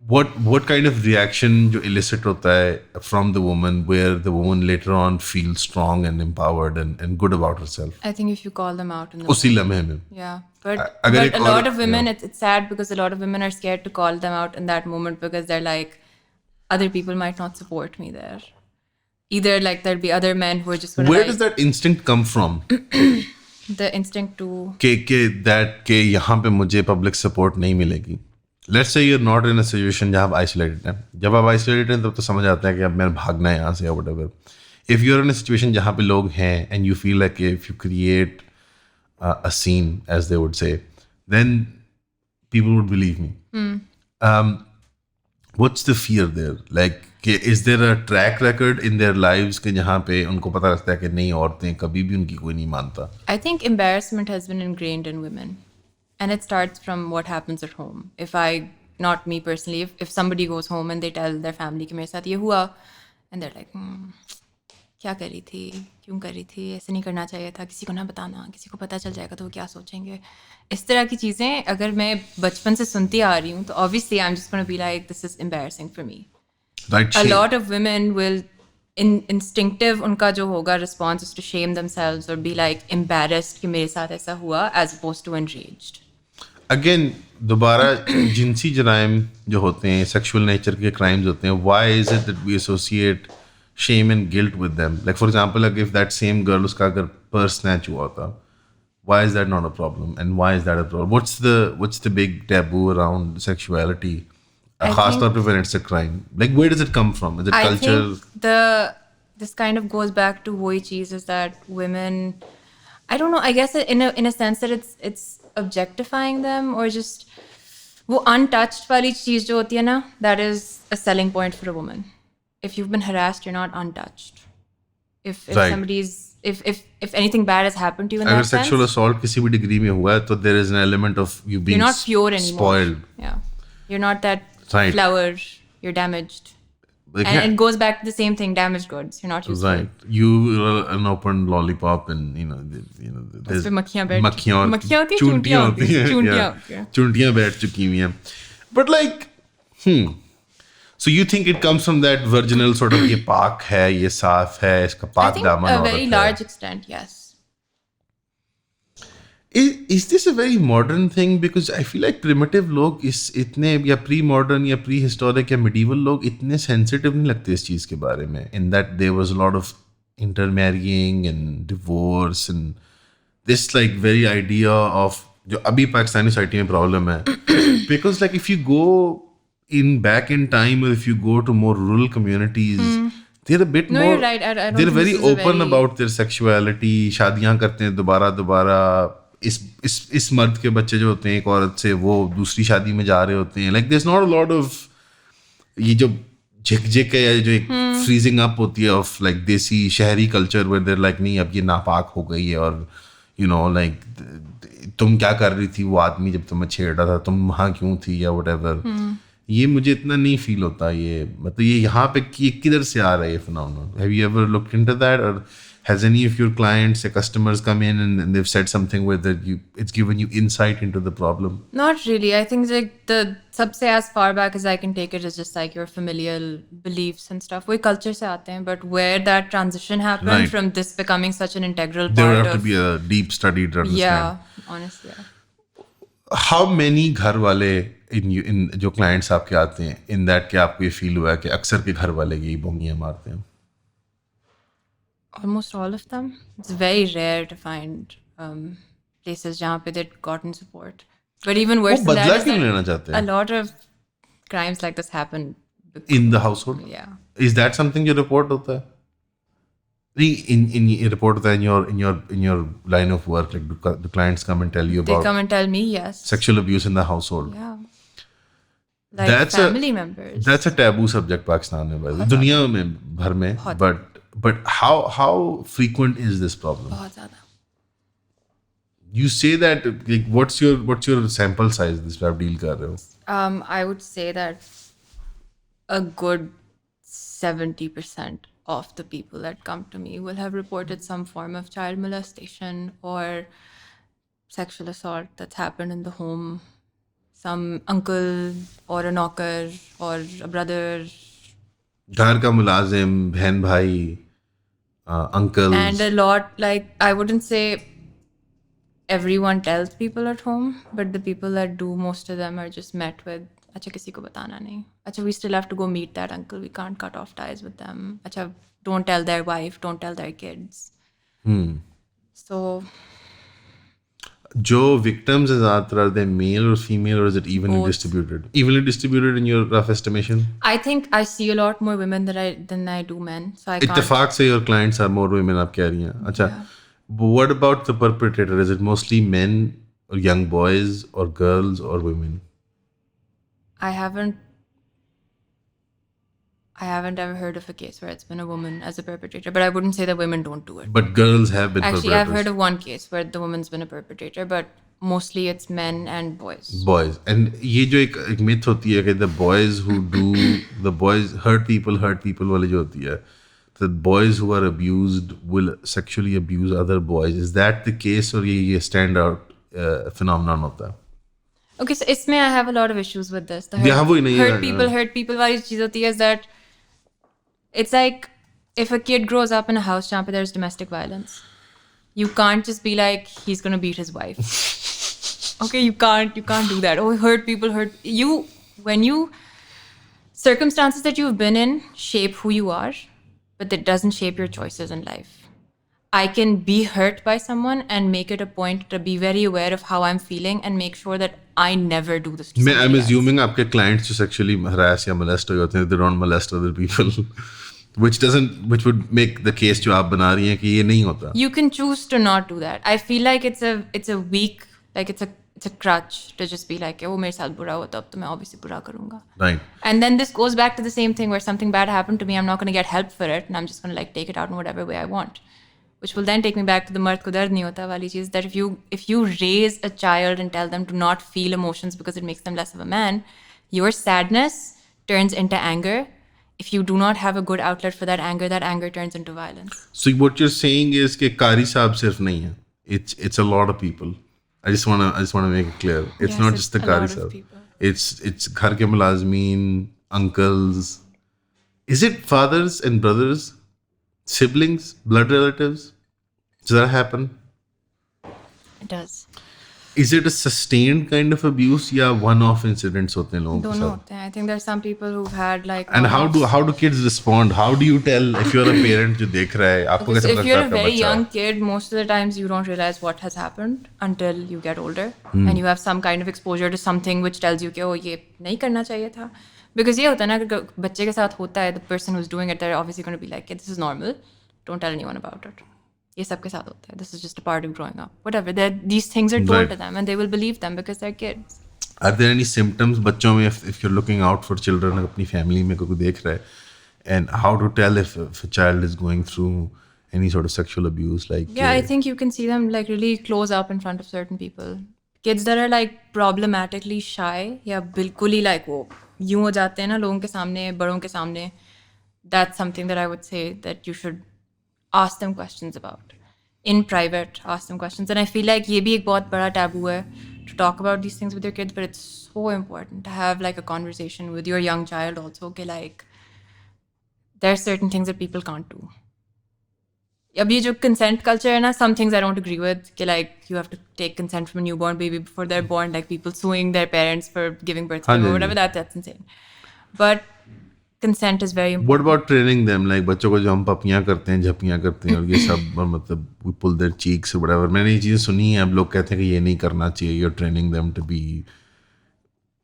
What kind of reaction जो elicit होता है from the woman where the woman later on feels strong and empowered and good about herself? I think if you call them out in the उसी लम्हे में. yeah, but अगर एक a lot और- of women, it's sad because a lot of women are scared to call them out in that moment because they're like, other people might not support me there. Either like there'll be other men who are just gonna Where like, does that instinct come from? the instinct to कि यहाँ पे मुझे public support नहीं मिलेगी. Let's say you're not in a situation जहाँ आप isolated हैं. जब आप isolated हैं तब तो समझ आता है कि अब मैंने भागना है यहाँ से या whatever. If you're in a situation जहाँ पे लोग हैं and you feel like if you create a scene, as they would say, then people would believe me. What's the fear there? Like, is there a track record in their lives कि जहाँ पे उनको पता लगता है कि नहीं औरतें कभी भी उनकी कोई नहीं मानता? I think embarrassment has been ingrained in women. And it starts from what happens at home. Not me personally, if somebody goes home and they tell their family कि मेरे साथ ये हुआ, and they're like, क्या करी थी, क्यों करी थी, ऐसे नहीं करना चाहिए था, किसी को ना बताना, किसी को पता चल जाएगा तो वो क्या सोचेंगे. इस तरह की चीज़ें अगर मैं बचपन से सुनती आ रही हूँ तो obviously I'm just going to be like, this is embarrassing for me. Right. A lot of women will instinctive उनका जो होगा response is to shame themselves or be like embarrassed कि मेरे साथ ऐसा हुआ as opposed to enraged. Again, दोबारा जिनसी जराइम जो होते हैं, sexual nature के crimes होते हैं, why is it that we associate shame and guilt with them. Like for example, like if that same girl uska agar purse snatch hua tha, why is that not a problem, and why is that a problem? What's the big taboo around sexuality, khas taur pe when it's a crime? Like where does it come from? Is it I culture? think this kind of goes back to wohi cheese, is that women, I don't know, I guess in a sense that it's objectifying them, or just वो untouched वाली चीज़ जो होती है ना, that is a selling point for a woman. If you've been harassed, you're not untouched. If Right. somebody's if anything bad has happened to you in अगर that sense, sexual assault किसी भी degree में हुआ है तो there is an element of you being you're not pure anymore. spoiled. Yeah, you're not that Right. flower. You're damaged. Like, And yeah, it goes back to the same thing, damaged goods. You're not useful. right. You are an open lollipop and there's पे मक्खियाँ बैठ- मक्खियाँ और मक्खियाँ होती हैं, चूंटियाँ चूंटियाँ होती हैं, चूंटियाँ yeah. होती हैं। चूंटियाँ बैठ चुकी हुई हैं. But like, so you think it comes from that virginal sort of ये पाक है, ये साफ है, इसका I पाक think दामन a औरत very है. large extent, yes. Is this a very modern thing? Because I feel like primitive लोग इस इतने या pre-modern या prehistoric या medieval लोग इतने sensitive नहीं लगते इस चीज़ के बारे में. In that there was a lot of intermarrying and divorce and this like very idea of जो अभी पाकिस्तानी सोसाइटी में problem है. Because like if you go back in time, or if you go to more rural communities, they're a bit No, more. you're right. I don't They're think very this is a open very- about their sexuality. शादियां करते हैं दोबारा इस मर्द के बच्चे जो होते हैं एक औरत से वो दूसरी शादी में जा रहे होते हैं. Like there's not a lot of ये जो झिक है या जो एक freezing up होती है of like देसी शहरी culture where they're like नहीं अब ये नापाक हो गई है और you know like तुम क्या कर रही थी वो आदमी जब तुम्हें छेड़ रहा था, तुम वहाँ क्यों थी या whatever. ये मुझे इतना नहीं फील होता. ये मतलब ये यहाँ पे किधर से आ रहा है ये phenomenon? Have you ever looked into that, or has any of your clients or customers come in and they've said something where that it's given you insight into the problem? Not really. I think like the सबसे as far back as I can take it is just like your familial beliefs and stuff. वही culture से आते हैं, but where that transition happened Right. from this becoming such an integral There would part have to of be a deep study to understand. yeah, honestly. Yeah. How many घर वाले in जो clients आपके आते हैं in that के आपको ये feel हुआ है कि अक्सर के घर वाले यही बोंगियां मारते हैं? Almost all of them. It's very rare to find places जहाँ पे they'd gotten support. But even worse वो than बदला that is क्यों that लेना चाहते a हैं lot of crimes like this happen. in the household? Yeah. Is that something you report होता है? नहीं, in report होता है in your line of work, like the clients come and tell you They about come and tell me, yes. sexual abuse in the household. Yeah. Like That's family members. That's a taboo subject Pakistan में भाई, दुनिया में भर में. बहुत But how frequent is this problem? बहुत ज़्यादा. You say that like what's your sample size this आप deal कर रहे हो? I would say that a good 70% of the people that come to me will have reported some form of child molestation or sexual assault that's happened in the home. Some uncle or a knocker or a brother. घर का मुलाजिम, बहन भाई, uncles. And a lot, like, I wouldn't say everyone tells people at home, but the people that do, most of them are just met with, अच्छा किसी को बताना नहीं. अच्छा, we still have to go meet that uncle. We can't cut off ties with them. अच्छा, don't tell their wife, don't tell their kids. So, जो victims are ज़्यादातर are they male or female, or is it evenly Both. distributed? Evenly distributed in your rough estimation? I think I see a lot more women than I do men. So I can't. इत्तेफाक से your clients are more women आप कह रही हैं. अच्छा. What about the perpetrator? Is it mostly men or young boys or girls or women? I haven't ever heard of a case where it's been a woman as a perpetrator, but I wouldn't say that women don't do it. But girls have been Actually, I've perpetrators. heard of one case where the woman's been a perpetrator, but mostly it's men and boys. Boys. And ये जो एक myth होती है कि the boys who do the boys hurt people वाली जो होती है, the boys who are abused will sexually abuse other boys. Is that the case, or ये stand out phenomenon होता है? Okay, so इसमें I have a lot of issues with this. The Yeah, वही नहीं है, hurt people वाली चीज़ होती है that it's like if a kid grows up in a house जहाँ पे there's domestic violence, you can't just be like he's gonna beat his wife. Okay, you can't do that. Oh, hurt people hurt you. When you circumstances that you've been in shape who you are, but that doesn't shape your choices in life. I can be hurt by someone and make it a point to be very aware of how I'm feeling and make sure that I never do this to I'm somebody else. assuming आपके clients जो sexually harass या molest हुए होते हैं, they don't molest other people, which would make the case जो आप बना रही हैं कि ये नहीं होता. You can choose to not do that. I feel like it's a weak, like it's a crutch to just be like, वो मेरे साथ बुरा हुआ तब तो मैं obviously बुरा करूँगा. Right. And then this goes back to the same thing where something bad happened to me, I'm not going to get help for it, and I'm just going to like take it out in whatever way I want. Which will then take me back to the mard ko dard nahi hota wali cheez, that if you raise a child and tell them to not feel emotions because it makes them less of a man, your sadness turns into anger. If you do not have a good outlet for that anger turns into violence. So what you're saying is कि कारी साहब सिर्फ नहीं है. It's a lot of people. I just wanna make it clear. It's Yes, not it's just the a कारी lot of साहब. people. It's घर के मुलाजमीन, uncles. Is it fathers and brothers, siblings, blood relatives? Does that happen? It does. Is it a sustained kind of abuse या one-off incidents होते हैं लोगों के दोनों साथ? होते हैं. I think there's some people who've had like. And how do kids respond? How do you tell if you're a parent जो देख रहा है आपको कैसे If पता you're है a आपका very बच्चा young kid, most of the times you don't realize what has happened until you get older and you have some kind of exposure to something which tells you कि oh ये नहीं करना चाहिए था. Because ये होता है ना कि बच्चे के साथ होता है, the person who's doing it, they're obviously going to be like, this is normal. Don't tell anyone about it. ये सबके साथ होता है. This is just a part of growing up. Whatever. These things are told Right. to them and they will believe them because they're kids. Are there any symptoms बच्चों में if you're looking out for children अपनी family में कोई देख रहा है, and how to tell if a child is going through any sort of sexual abuse like Yeah, I think you can see them like really close up in front of certain people. Kids that are like problematically shy या बिल्कुल ही like वो यूं हो जाते हैं ना लोगों के सामने, बड़ों के सामने. That's something that I would say that you should ask them questions about. In private, ask them questions. And I feel like ये भी एक बहुत बड़ा taboo है to talk about these things with your kids, but it's so important to have like a conversation with your young child also कि like there are certain things that people can't do. अब ये जो consent culture है ना, some things I don't agree with कि like you have to take consent from a newborn baby before they're born, like people suing their parents for giving birth to them or whatever, that's insane. But consent is very important. What about training them? Like बच्चों को जो हम पपियाँ करते हैं, झपियाँ करते हैं और ये सब मतलब we pull their cheeks or whatever. मैंने ये चीज़ें सुनी हैं. अब लोग कहते हैं कि ये नहीं करना चाहिए. You're training them to be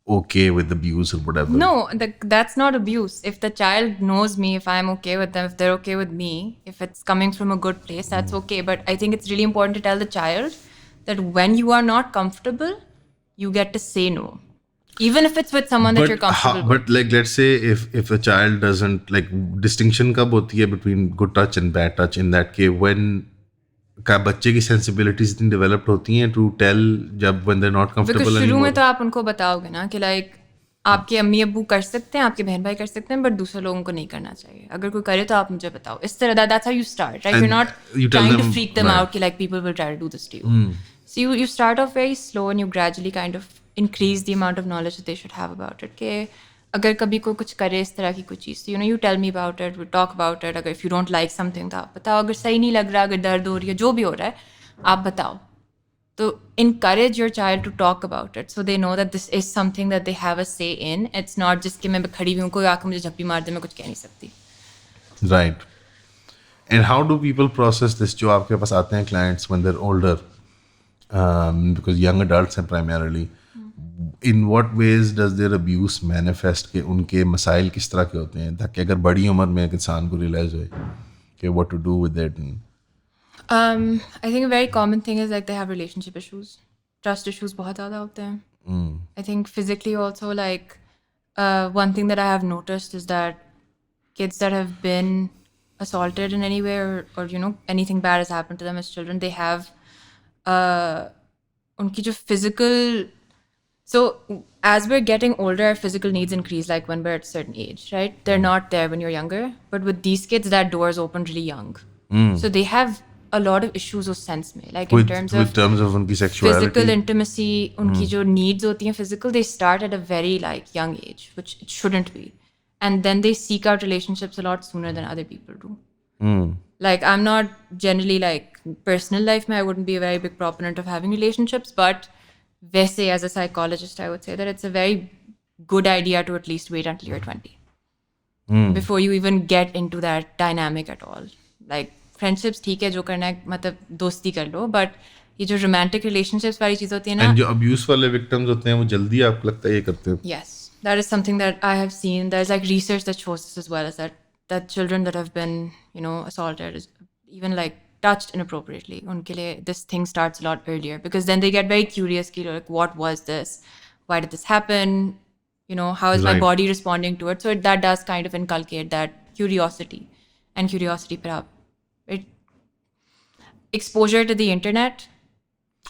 okay with abuse or whatever. No, that's not abuse. If the child knows me, if I'm okay with them, if they're okay with me, if it's coming from a good place, that's okay. But I think it's really important to tell the child that when you are not comfortable, you get to say no. Even if it's with someone that you're comfortable with. But like let's say if a child doesn't like distinction कब होती है between good touch and bad touch in that case when का बच्चे की sensibilities इतनी developed होती हैं to tell जब when they're not comfortable Because शुरू anymore. में तो आप उनको बताओगे ना कि like आपके अम्मी अब्बू कर सकते हैं, आपके बहन भाई कर सकते हैं, but दूसरे लोगों को नहीं करना चाहिए. अगर कोई करे तो आप मुझे बताओ. इस तरह that's how you start, right? And You're not you tell trying to them- freak them right. out कि like people will try to do this to you. So you start off very slow and you gradually kind of increase the amount of knowledge that they should have about it. कि अगर कभी कोई कुछ करे इस तरह की कोई चीज़, so you tell me about it, we talk about it. अगर if you don't like something तो आप बताओ. अगर सही नहीं लग रहा, अगर दर्द हो रही है, जो भी हो रहा है, आप बताओ. So encourage your child to talk about it so they know that this is something that they have a say in. It's not just कि मैं खड़ी हुई हूँ, कोई आकर मुझे झप्पी मार दे, मैं कुछ कह नहीं सकती. Right. And how do people process this जो आपके पास आते हैं clients when they're older? Because young adults हैं primarily. In what ways does their abuse manifest कि उनके मसाइल किस तरह के होते हैं ताकि अगर बड़ी उम्र में एक इंसान को realize होए कि what to do with it? I think a very common thing is like they have relationship issues. Trust issues बहुत ज़्यादा होते हैं. I think physically also like one thing that I have noticed is that kids that have been assaulted in any way or anything bad has happened to them as children, they have उनकी जो physical. So as we're getting older, our physical needs increase like when we're at a certain age, right? They're not there when you're younger. But with these kids, that door is opened really young. So they have a lot of issues with sense में. Like in terms of उनकी sexuality. physical intimacy, उनकी जो needs होती हैं physical, they start at a very like young age, which it shouldn't be. And then they seek out relationships a lot sooner than other people do. Like I'm not generally like personal life में I wouldn't be a very big proponent of having relationships, but वैसे as a psychologist I would say that it's a very good idea to at least wait until you're 20. before you even get into that dynamic at all. Like friendships ठीक है जो करना है मतलब दोस्ती कर लो, but ये जो romantic relationships वाली चीज़ होती है ना, एंड जो अब्यूज वाले विक्टिम्स होते हैं वो जल्दी आपको लगता है ये करते हैं? yes, that is something that I have seen. There's like research that shows this as well, is that children that have been, you know, assaulted, even like touched inappropriately, unke liye this thing starts a lot earlier, because then they get very curious, ki, like, what was this? Why did this happen? You know, how is my Right. body responding to it? So that does kind of inculcate that curiosity. And curiosity, exposure to the internet,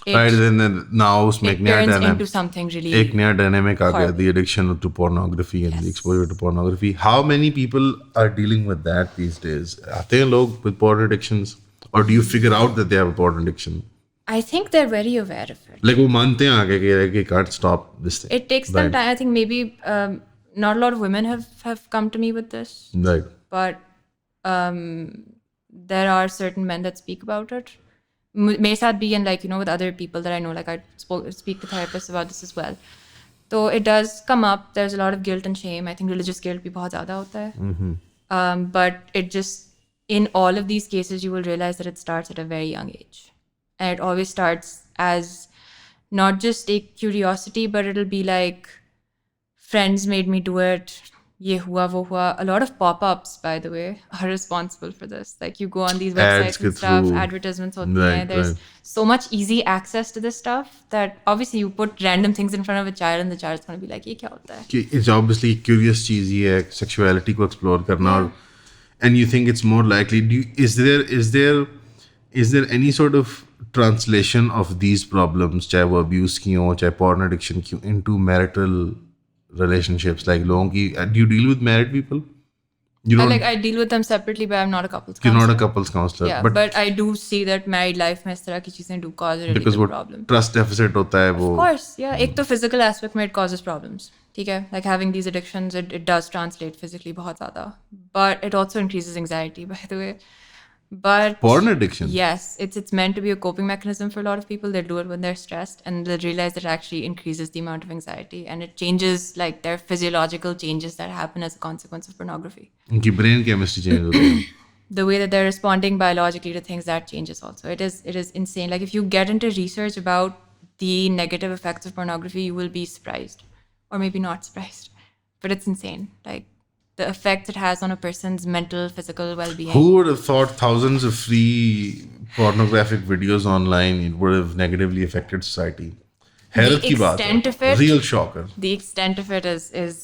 right, then now उसमें एक it नया turns into dynamic something really एक नया dynamic आ गया, horrible. The addiction to pornography and the Yes. Exposure to pornography. How many people are dealing with that these days? आते हैं लोग विद पोर्न एडिक्शंस, और do you figure out that they have a porn addiction? I think they're very aware of it. Like वो मानते हैं आगे कि can't stop this thing? It takes them time. I think maybe not a lot of women have come to me with this, right. but there are certain men that speak about it. May sad be, and like, you know, with other people that I know, like I speak to therapists about this as well. So it does come up. There's a lot of guilt and shame. I think religious guilt bhi bahut zyada hota hai. But it just, in all of these cases, you will realize that it starts at a very young age. And it always starts as not just a curiosity, but it'll be like, friends made me do it. Ye hua, wo hua. A lot of pop-ups, by the way, are responsible for this. Like, you go on these Ads websites ke and stuff, through. advertisements hoti Right, hain. There's right. so much easy access to this stuff that obviously you put random things in front of a child and the child's going to be like, ye kya hota hai? कि it's obviously curious चीज़ ही है sexuality को explore करना, और and you think it's more likely, is there any sort of translation of these problems, चाहे वो abuse की हो, चाहे पॉर्न एडिक्शन की, इनटू मैरिटल relationships? Like लोगों की, do you deal with married people? You don't, I deal with them separately, but I'm not a couples you're not counselor. a couples counselor. Yeah, but I do see that married life में इस तरह की चीजें do cause a really because big वो problem. trust deficit होता है वो. Of course, yeah. एक तो physical aspect में it causes problems. ठीक है? Like having these addictions, it does translate physically बहुत ज़्यादा. But it also increases anxiety, by the way. But Porn addiction? yes, it's meant to be a coping mechanism for a lot of people. They do it when they're stressed, and they realize that it actually increases the amount of anxiety, and it changes like their physiological changes that happen as a consequence of pornography. उनकी brain chemistry change होती है. The way that they're responding biologically to things, that changes also. It is insane. Like, if you get into research about the negative effects of pornography, you will be surprised, or maybe not surprised, but it's insane. Like, the effect it has on a person's mental, physical well-being. Who would have thought thousands of free pornographic videos online, it would have negatively affected society? हैरत की बात extent of है. it- Real shocker. The extent of it is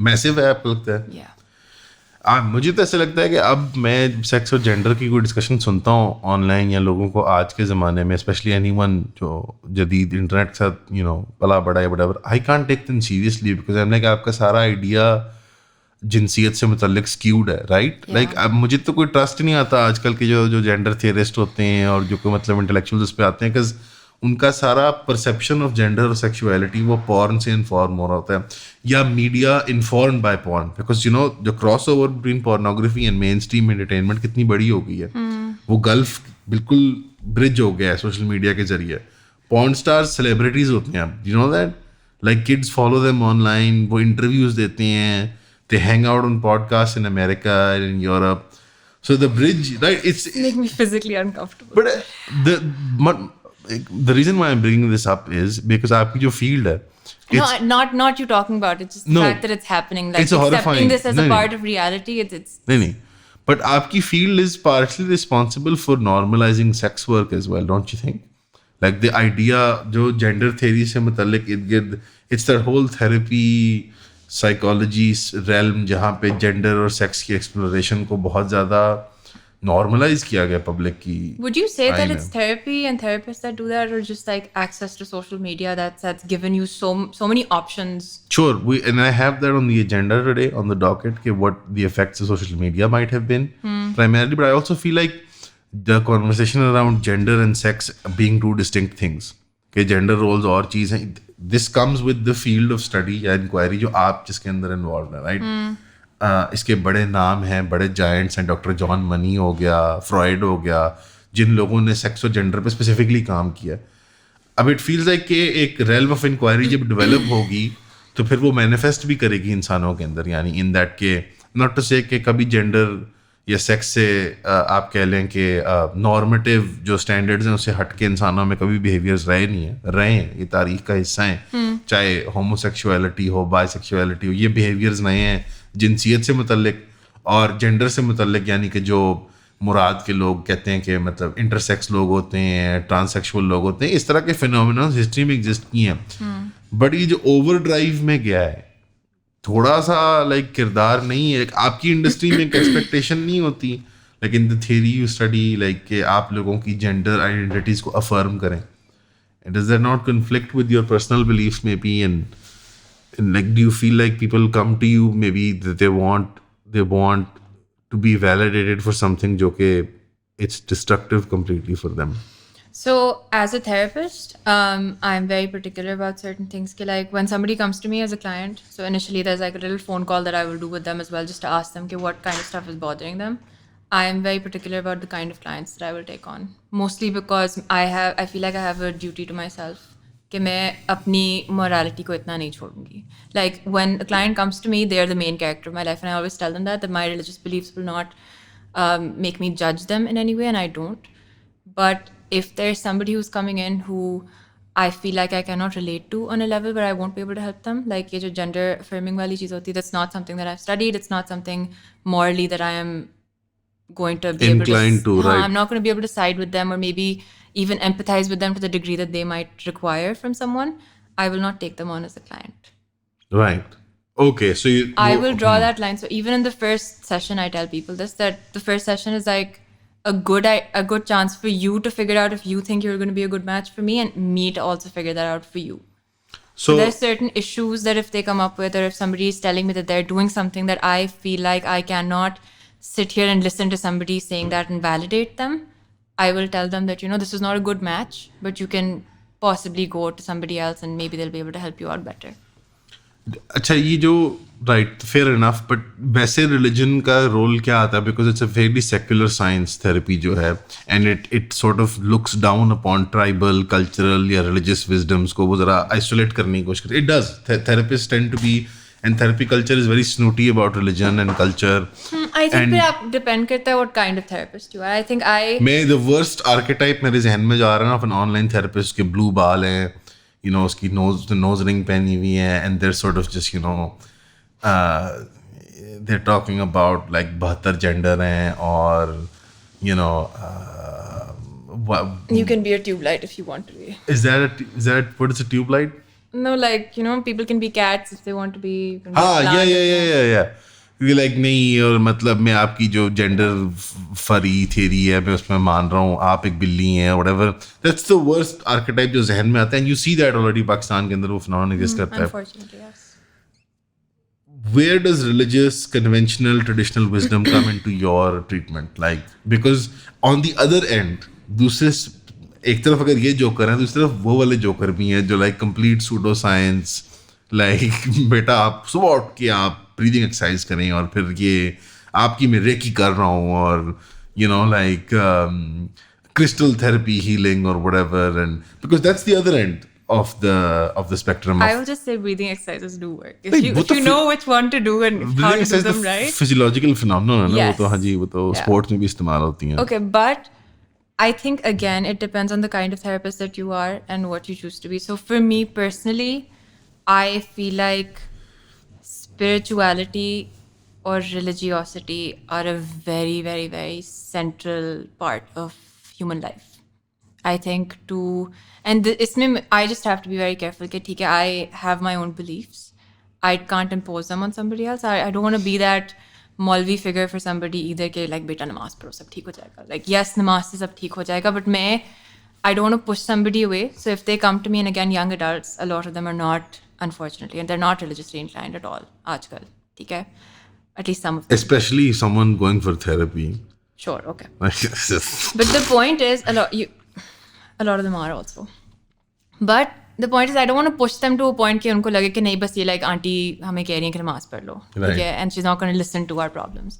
Massive है, आपको लगता है? yeah. मुझे तो ऐसा लगता है कि अब मैं सेक्स और जेंडर की कोई डिस्कशन सुनता हूँ ऑनलाइन, या लोगों को आज के ज़माने में, स्पेशली एनीवन जो जदीद इंटरनेट के साथ पला बड़ा है, whatever, I can't take them seriously, because I am like, आपका सारा आइडिया जिनसियत से मुतल्लिक स्क्यूड है, राइट? लाइक अब मुझे तो कोई ट्रस्ट नहीं आता आजकल के जो जेंडर थियरिस्ट होते हैं और जो कोई मतलब इंटेलेक्चुअल्स उस पर आते हैं, बिकॉज उनका सारा परसेप्शन ऑफ जेंडर और सेक्सुअलिटी वो पॉर्न से इन्फॉर्म हो रहा होता है, या media informed by porn, because जो cross over between pornography and mainstream entertainment कितनी बड़ी हो गई है. वो गल्फ बिल्कुल ब्रिज हो गया है सोशल मीडिया के जरिए. पॉर्न स्टार्स सेलिब्रिटीज होते हैं अब, you know that, like kids follow them online, वो इंटरव्यूज देते हैं, they hang out on podcasts in America and in Europe. So the bridge, right? It's Make me physically uncomfortable. but the reason why I'm bringing this up is because आपकी जो field है, No, not you talking about it. Just the No. fact that it's happening. Like, It's horrifying. accepting this as No, a no. part of reality. It's नहीं, but आपकी field is partially responsible for normalizing sex work as well, don't you think? Like the idea जो gender theory से मुतल्लिक इर्द-गिर्द, it's that whole therapy psychology realm जहाँ पे gender और sex की exploration को बहुत ज़्यादा नॉर्मलाइज किया गया पब्लिक की. Would you say that know. it's therapy and therapists that do that, or just like access to social media that's given you so many options? Sure, and I have that on the agenda today on the docket, कि what the effects of social media might have been primarily, but I also feel like the conversation around gender and sex being two distinct things. कि gender roles और चीज़ हैं. This comes with the field of study या inquiry जो आप जिसके अंदर involve है, right? इसके बड़े नाम हैं, बड़े जायंट्स हैं, डॉक्टर जॉन मनी हो गया, फ्रॉइड हो गया, जिन लोगों ने सेक्स और जेंडर पे स्पेसिफिकली काम किया. अब इट फील्स लाइक कि एक रेल्म ऑफ इंक्वायरी जब डेवलप होगी तो फिर वो मैनिफेस्ट भी करेगी इंसानों के अंदर, यानी इन दैट के नॉट टू से कि कभी जेंडर या सेक्स से आप कह लें कि नॉर्मेटिव जो स्टैंडर्ड्स हैं उससे हट के इंसानों में कभी बिहेवियर्स रहे हैं, ये तारीख का हिस्सा हैं, चाहे होमोसेक्सुअलिटी हो, बायसेक्सुअलिटी हो, ये बिहेवियर्स नए हैं जिनसियत से मुतल्लिक और जेंडर से मुतल्लिक, यानी कि जो मुराद के लोग कहते हैं कि मतलब इंटरसेक्स लोग होते हैं, ट्रांससेक्सुअल लोग होते हैं, इस तरह के फिनोमिना हिस्ट्री में एग्जिस्ट किए हैं। बट ये जो ओवर ड्राइव में गया है थोड़ा सा लाइक किरदार नहीं है, आपकी इंडस्ट्री में एक एक्सपेक्टेशन नहीं होती, लेकिन the theory you study like कि आप लोगों की जेंडर आइडेंटिटीज को अफर्म करें, does that not conflict with your personal beliefs may be, and like do you feel like people come to you maybe that they want to be validated for something jo ke it's destructive completely for them? So as a therapist, I'm very particular about certain things. Like when somebody comes to me as a client, so initially there's like a little phone call that I will do with them as well, just to ask them what kind of stuff is bothering them. I am very particular about the kind of clients that I will take on, mostly because I feel like I have a duty to myself कि मैं अपनी morality को इतना नहीं छोड़ूंगी. Like when a client comes to me, they are the main character of my life, and I always tell them that my religious beliefs will not make me judge them in any way, and I don't. But if there's somebody who's coming in who I feel like I cannot relate to on a level where I won't be able to help them, like ये जो gender affirming वाली चीज़ होती है, that's not something that I've studied, it's not something morally that I am going to be inclined able to, right? I'm not going to be able to side with them or maybe even empathize with them to the degree that they might require from someone. I will not take them on as a client. Right. Okay, so I will draw that line. So even in the first session, I tell people this, that the first session is like a good chance for you to figure out if you think you're going to be a good match for me, and me to also figure that out for you. So there's certain issues that if they come up with, or if somebody is telling me that they're doing something that I feel like I cannot sit here and listen to somebody saying that and validate them, I will tell them that, this is not a good match, but you can possibly go to somebody else and maybe they'll be able to help you out better. अच्छा, ये जो right fair enough, but वैसे religion का role क्या आता है? Because it's a very secular science therapy जो है, and it sort of looks down upon tribal, cultural या रिलीजियस विजडम्स को वो जरा आइसोलेट करने की कोशिश करती है. It does. Therapist tend to be, and therapy culture is very snooty about religion and culture. I think that depend करता है what kind of therapist you are. I think मैं the worst archetype मेरे जहन में जो आ रहा है ना of an online therapist के blue बाल हैं, उसकी nose ring पहनी हुई है, and they're sort of just they're talking about like 72 gender हैं, और you can be a tube light if you want to be. Is that what is a tube light? No, like, people can be cats if they want to be. Yeah. Like नहीं, और मतलब मैं आपकी जो gender फरी theory है मैं उसमें मान रहा हूँ, आप एक बिल्ली हैं, whatever. That's the worst archetype जो जहन में आता है, and you see that already Pakistan के अंदर वो phenomenon exist करता है. Unfortunately, yes. Where does religious, conventional, traditional wisdom come into your treatment? Like, because on the other end, दूसरे एक तरफ अगर ये जोकर है, दूसरी तरफ वो वाले जोकर भी हैं जो like complete pseudo science, like बेटा आप सुबह उठ के आप ब्रीदिंग एक्सरसाइज करें और फिर ये आपकी मैं रेकी कर रहा हूँ, और like crystal therapy healing or whatever, and because that's the other end of the spectrum. I will just say breathing exercises do work if you know which one to do and how to do them right. Physiological phenomenon है ना, वो तो हाँ जी, वो तो sports में भी इस्तेमाल होती हैं. Okay, but I think again it depends on the kind of therapist that you are and what you choose to be. So for me personally, I feel like spirituality or religiosity are a very, very, very central part of human life. I think I just have to be very careful that ठीक है, I have my own beliefs. I can't impose them on somebody else. I don't want to be that मौलवी figure for somebody either के like बेटा नमाज पढ़ो सब ठीक हो जाएगा. Like yes, नमाज से सब ठीक हो जाएगा, but I don't want to push somebody away. So if they come to me, and again young adults, a lot of them are not, unfortunately, and they're not religiously inclined at all आजकल, ठीक है? At least some of them. Especially someone going for therapy. Sure, okay. But the point is, a lot of them are also. But the point is, I don't want to push them to a point कि उनको लगे कि नहीं बस ये like aunty हमें कह रही है कि नमाज पढ़ लो, ठीक है? And she's not going to listen to our problems.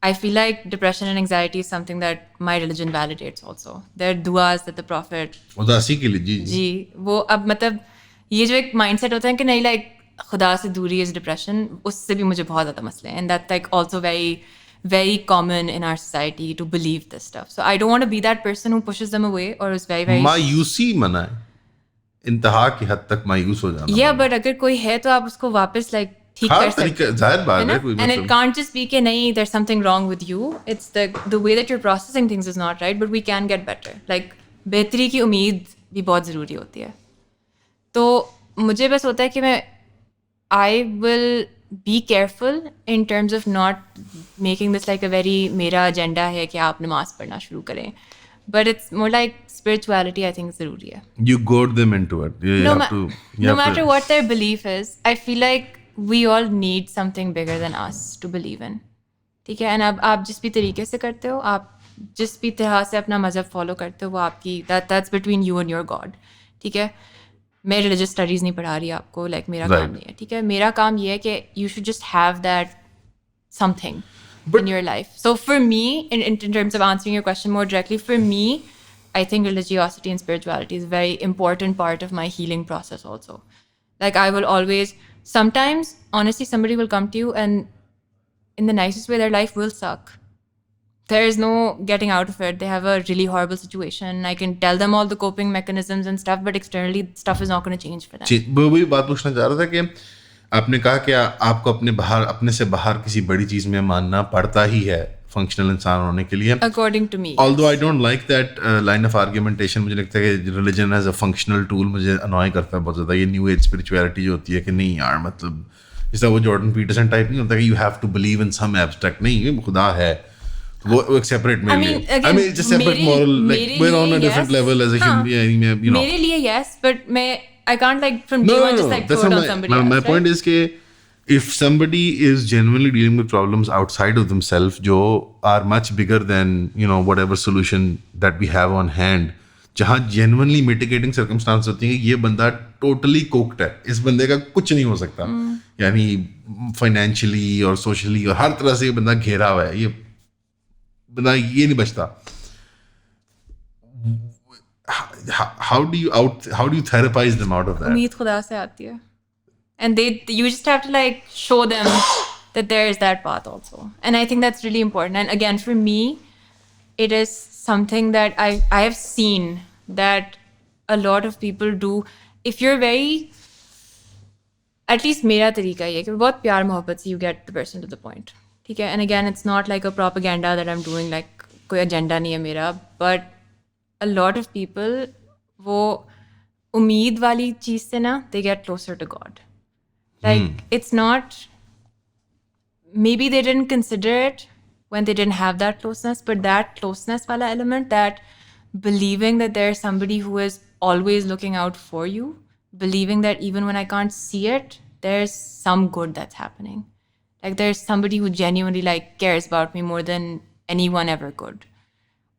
I feel like depression and anxiety is something that my religion validates also. There are duas that the Prophet उदासी के लिए जी वो अब मतलब ये जो एक mindset होता है कि नहीं like खुदा से दूरी is depression, उससे भी मुझे बहुत ज़्यादा मसले हैं. And that's like also very, very common in our society to believe this stuff. So I don't want to be that person who pushes them away or is very, very... मायूसी मना है, इंतहा की हद तक मायूस हो जाना. Yeah, but अगर कोई है तो आप उसको वापस like ठीक हर कर सकते तरीके जाहिर बात है कोई and it मतलब can't just be कि नहीं there's something wrong with you. It's the way that you're processing things is not right, but we can get better. Like बेहतरी की उम्मीद भी बहुत ज़रूरी होती है. तो मुझे बस होता है कि मैं I will be careful in terms of not making this like a very मेरा agenda है कि आप नमाज पढ़ना शुरू करें. But it's more like spirituality, I think, ज़रूरी है. you goad them into it. You No, have to, you no have matter to, what their belief is, I feel like we all need something bigger than us to believe in. ठीक है? And आप जिस भी तरीके से करते हो, आप जिस भी तरह से अपना मज़हब फॉलो करते हो, वो आपकी that's between you and your God. ठीक है? मैं रिलीजियस स्टडीज़ नहीं पढ़ा रही आपको, लाइक मेरा Right. काम नहीं है. ठीक है? मेरा काम ये है कि you should just have that something in your life. So for me, in terms of answering your question more directly, for me, I think religiosity and spirituality is a very important part of my healing process also. Like I will always, sometimes, honestly, somebody will come to you and in the nicest way, their life will suck. There is no getting out of it. They have a really horrible situation. I can tell them all the coping mechanisms and stuff, but externally, stuff is not going to change for them. वही बात पूछना चाह रहा था कि आपने कहा कि आपको अपने से बाहर किसी बड़ी चीज में मानना पड़ता ही है फंक्शनल इंसान होने के लिए. According to me. Although I don't like that line of argumentation, मुझे लगता है कि religion as a functional tool मुझे annoy करता है बहुत ज़्यादा. ये new age spirituality जो होती है कि नहीं यार मतलब जैसा वो जॉर्डन पीटरसन टाइप नहीं होता कि you have to believe in some abstract. नहीं ये खुदा है वो एक separate मेरे लिए. again, I mean it's a separate moral, like मेरे we're on लिए a different yes. level as a human being, you know. मेरे लिए yes, but I can't like from day one just like throw it on somebody else. My right? point is कि if somebody is genuinely dealing with problems outside of themselves जो are much bigger than you know whatever solution that we have on hand, जहाँ genuinely mitigating circumstances होती हैं कि ये बंदा totally cooked है, इस बंदे का कुछ नहीं हो सकता, यानी financially और socially और हर तरह से ये बंदा घेरा हुआ है, ये बंदा ये नहीं बचता. How do you therapize them out of that? उम्मीद खुदा से आती है. And you just have to like show them that there is that path also. And I think that's really important. And again, for me, it is something that I have seen that a lot of people do. If you're very, at least मेरा तरीका ये है कि बहुत प्यार मोहब्बत से you get the person to the point. ठीक है? And again, it's not like a propaganda that I'm doing, like कोई agenda नहीं है मेरा. But a lot of people, वो उम्मीद वाली चीज़ से ना, they get closer to God. Like, it's not, maybe they didn't consider it when they didn't have that closeness, but that closeness wala element, that believing that there's somebody who is always looking out for you, believing that even when I can't see it, there's some good that's happening. Like, there's somebody who genuinely, like, cares about me more than anyone ever could.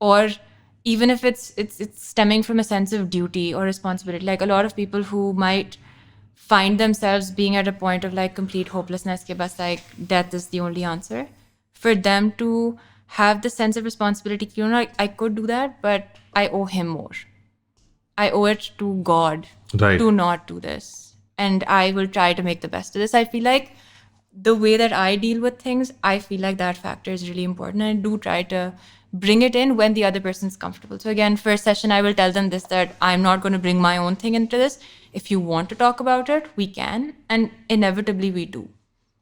Or even if it's stemming from a sense of duty or responsibility, like a lot of people who might find themselves being at a point of like complete hopelessness ke bas like death is the only answer, for them to have the sense of responsibility, you know, like I could do that, but I owe him more. I owe it to God to not do this, and I will try to make the best of this. I feel like the way that I deal with things, I feel like that factor is really important, and I do try to bring it in when the other person's comfortable. So again, first session, I will tell them this, that I'm not going to bring my own thing into this. If you want to talk about it, we can. And inevitably we do.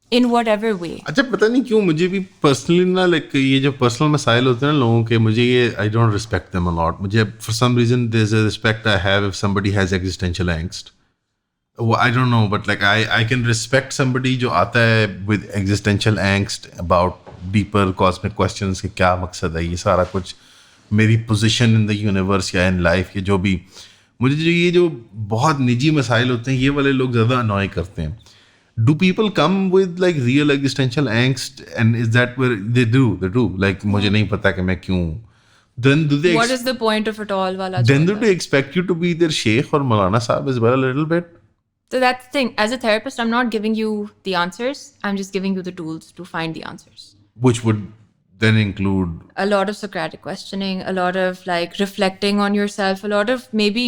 In whatever way. अच्छा पता नहीं क्यों मुझे भी personally ना like ये जो personal मसाइल होते हैं ना लोगों के, मुझे ये I don't respect them a lot. मुझे for some reason there is a respect I have if somebody has existential angst. I don't know, but like I can respect somebody जो आता है with existential angst about deeper cosmic questions कि क्या मकसद है, ये सारा कुछ मेरी position in the universe या in life, ये जो भी मुझे जो ये जो बहुत निजी मसाइल होते हैं ये वाले लोग ज़्यादा annoy करते हैं. Do people come with like real existential angst, and is that where they do like मुझे नहीं पता कि मैं क्यों, then do they what is the point of it all wala then do they expect you to be their sheikh or Maulana Sahib as well a little bit? So that's the thing. As a therapist, I'm not giving you the answers. I'm just giving you the tools to find the answers. Which would then include a lot of Socratic questioning, a lot of like reflecting on yourself, a lot of maybe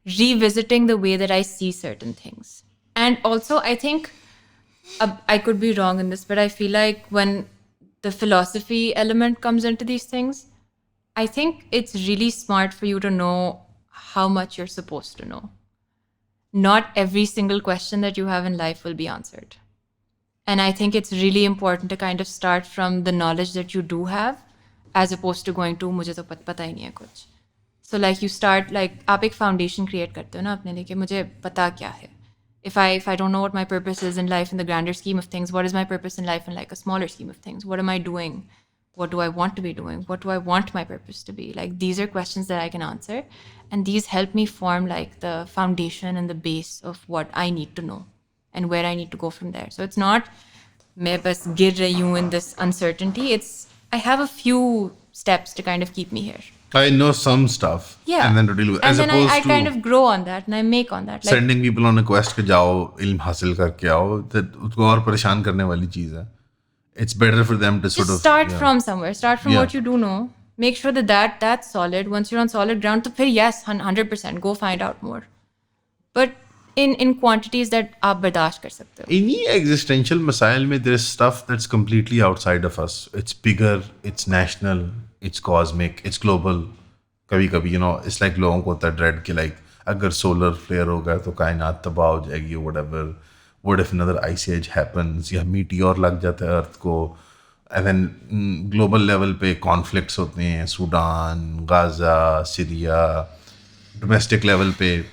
revisiting the way that I see certain things. And also, I think I could be wrong in this, but I feel like when the philosophy element comes into these things, I think it's really smart for you to know how much you're supposed to know. Not every single question that you have in life will be answered. And I think it's really important to kind of start from the knowledge that you do have, as opposed to going to मुझे तो पता ही नहीं है कुछ. So like you start like आप एक foundation create करते हो ना अपने लिए कि मुझे पता क्या है. If I don't know what my purpose is in life in the grander scheme of things, what is my purpose in life in like a smaller scheme of things? What am I doing? What do I want to be doing? What do I want my purpose to be? Like these are questions that I can answer, and these help me form like the foundation and the base of what I need to know and where I need to go from there. So it's not मैं बस गिर रही हूँ in this uncertainty. It's I have a few steps to kind of keep me here. I know some stuff. Yeah. And then to deal with, And as then opposed I to kind of grow on that and I make on that. Like, sending people on a quest के जाओ इल्म हासिल करके आओ, that उसको और परेशान करने वाली चीज़ है. It's better for them to sort just of start from somewhere. Start from Yeah. what you do know. Make sure that's solid. Once you're on solid ground, तो फिर yes, 100% go find out more. But in quantities that आप बर्दाश्त कर सकते हो. any existential मसाइल में there is stuff that's completely outside of us. It's bigger, it's national, it's cosmic, it's global. कभी कभी it's like लोगों को होता है dread कि like अगर solar flare हो गया तो कायनात तबाह हो जाएगी whatever. What if another ice age happens या meteor लग जाता है अर्थ को. And then global level पे conflicts होते हैं, Sudan, Gaza, Syria. Domestic level पे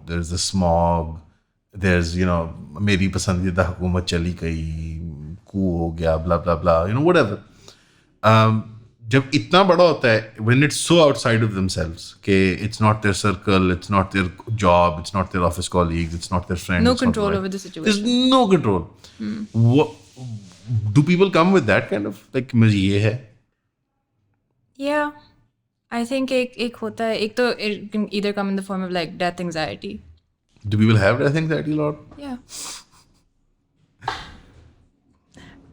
there's the smog, there's मेरी पसंदीदा हुकूमत चली गई, coup हो गया, blah blah blah, whatever. जब इतना बड़ा होता है, when it's so outside of themselves कि it's not their circle, it's not their job, it's not their office colleagues, it's not their friends, No it's not control their over the life. situation. There's no control. Do people come with that kind of like मुझे ये है? Yeah. I think एक होता है, एक तो it can either come in the form of like death anxiety. Do people have death anxiety a lot? Yeah.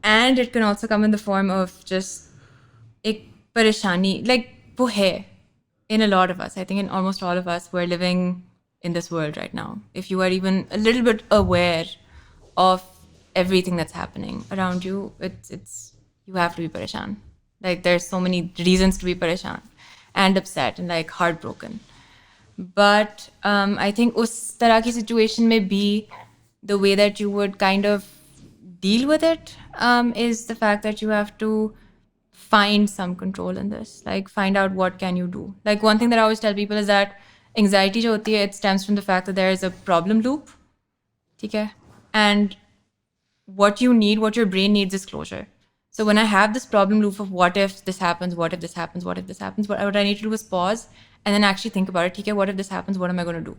And it can also come in the form of just एक परेशानी, like वो है in a lot of us. I think in almost all of us who are living in this world right now. If you are even a little bit aware of everything that's happening around you, it's you have to be pareshan. Like there's so many reasons to be pareshan and upset and like heartbroken. But I think उस तरह की situation में भी the way that you would kind of deal with it is the fact that you have to find some control in this. Like find out what can you do. Like one thing that I always tell people is that anxiety जो होती है, it stems from the fact that there is a problem loop. ठीक है? And what you need, what your brain needs is closure. So when I have this problem loop of what if this happens, what if this happens, what if this happens, what I need to do is pause and then actually think about it. ठीक है, what if this happens, what am I going to do?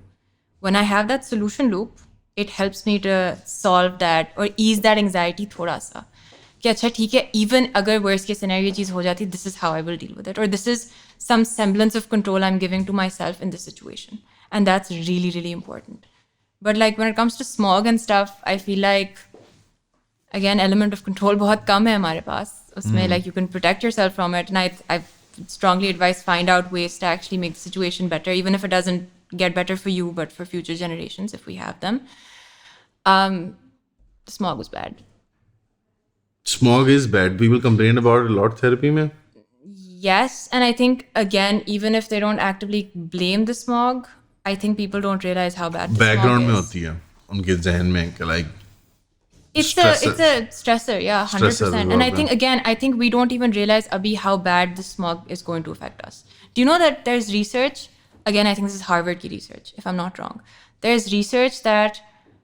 When I have that solution loop, it helps me to solve that or ease that anxiety थोड़ा सा. कि अच्छा ठीक है, even अगर worst case scenario ये चीज़ हो जाती, this is how I will deal with it, or this is some semblance of control I'm giving to myself in this situation, and that's really really important. But like when it comes to smog and stuff, I feel like again element of control बहुत कम है हमारे पास उसमें. Like you can protect yourself from it, and I strongly advise find out ways to actually make the situation better, even if it doesn't get better for you, but for future generations if we have them. The smog was bad. Smog is bad. People complain about it a lot therapy में. Yes, and I think again, even if they don't actively blame the smog, I think people don't realize how bad the Background में smog is. होती है उनके जहन में कि like It's stressor. a stressor, yeah, 100%. Stressor And I absorber. think we don't even realize abhi how bad the smog is going to affect us. Do you know that there's research? Again, I think this is Harvard ki research, if I'm not wrong. There's research that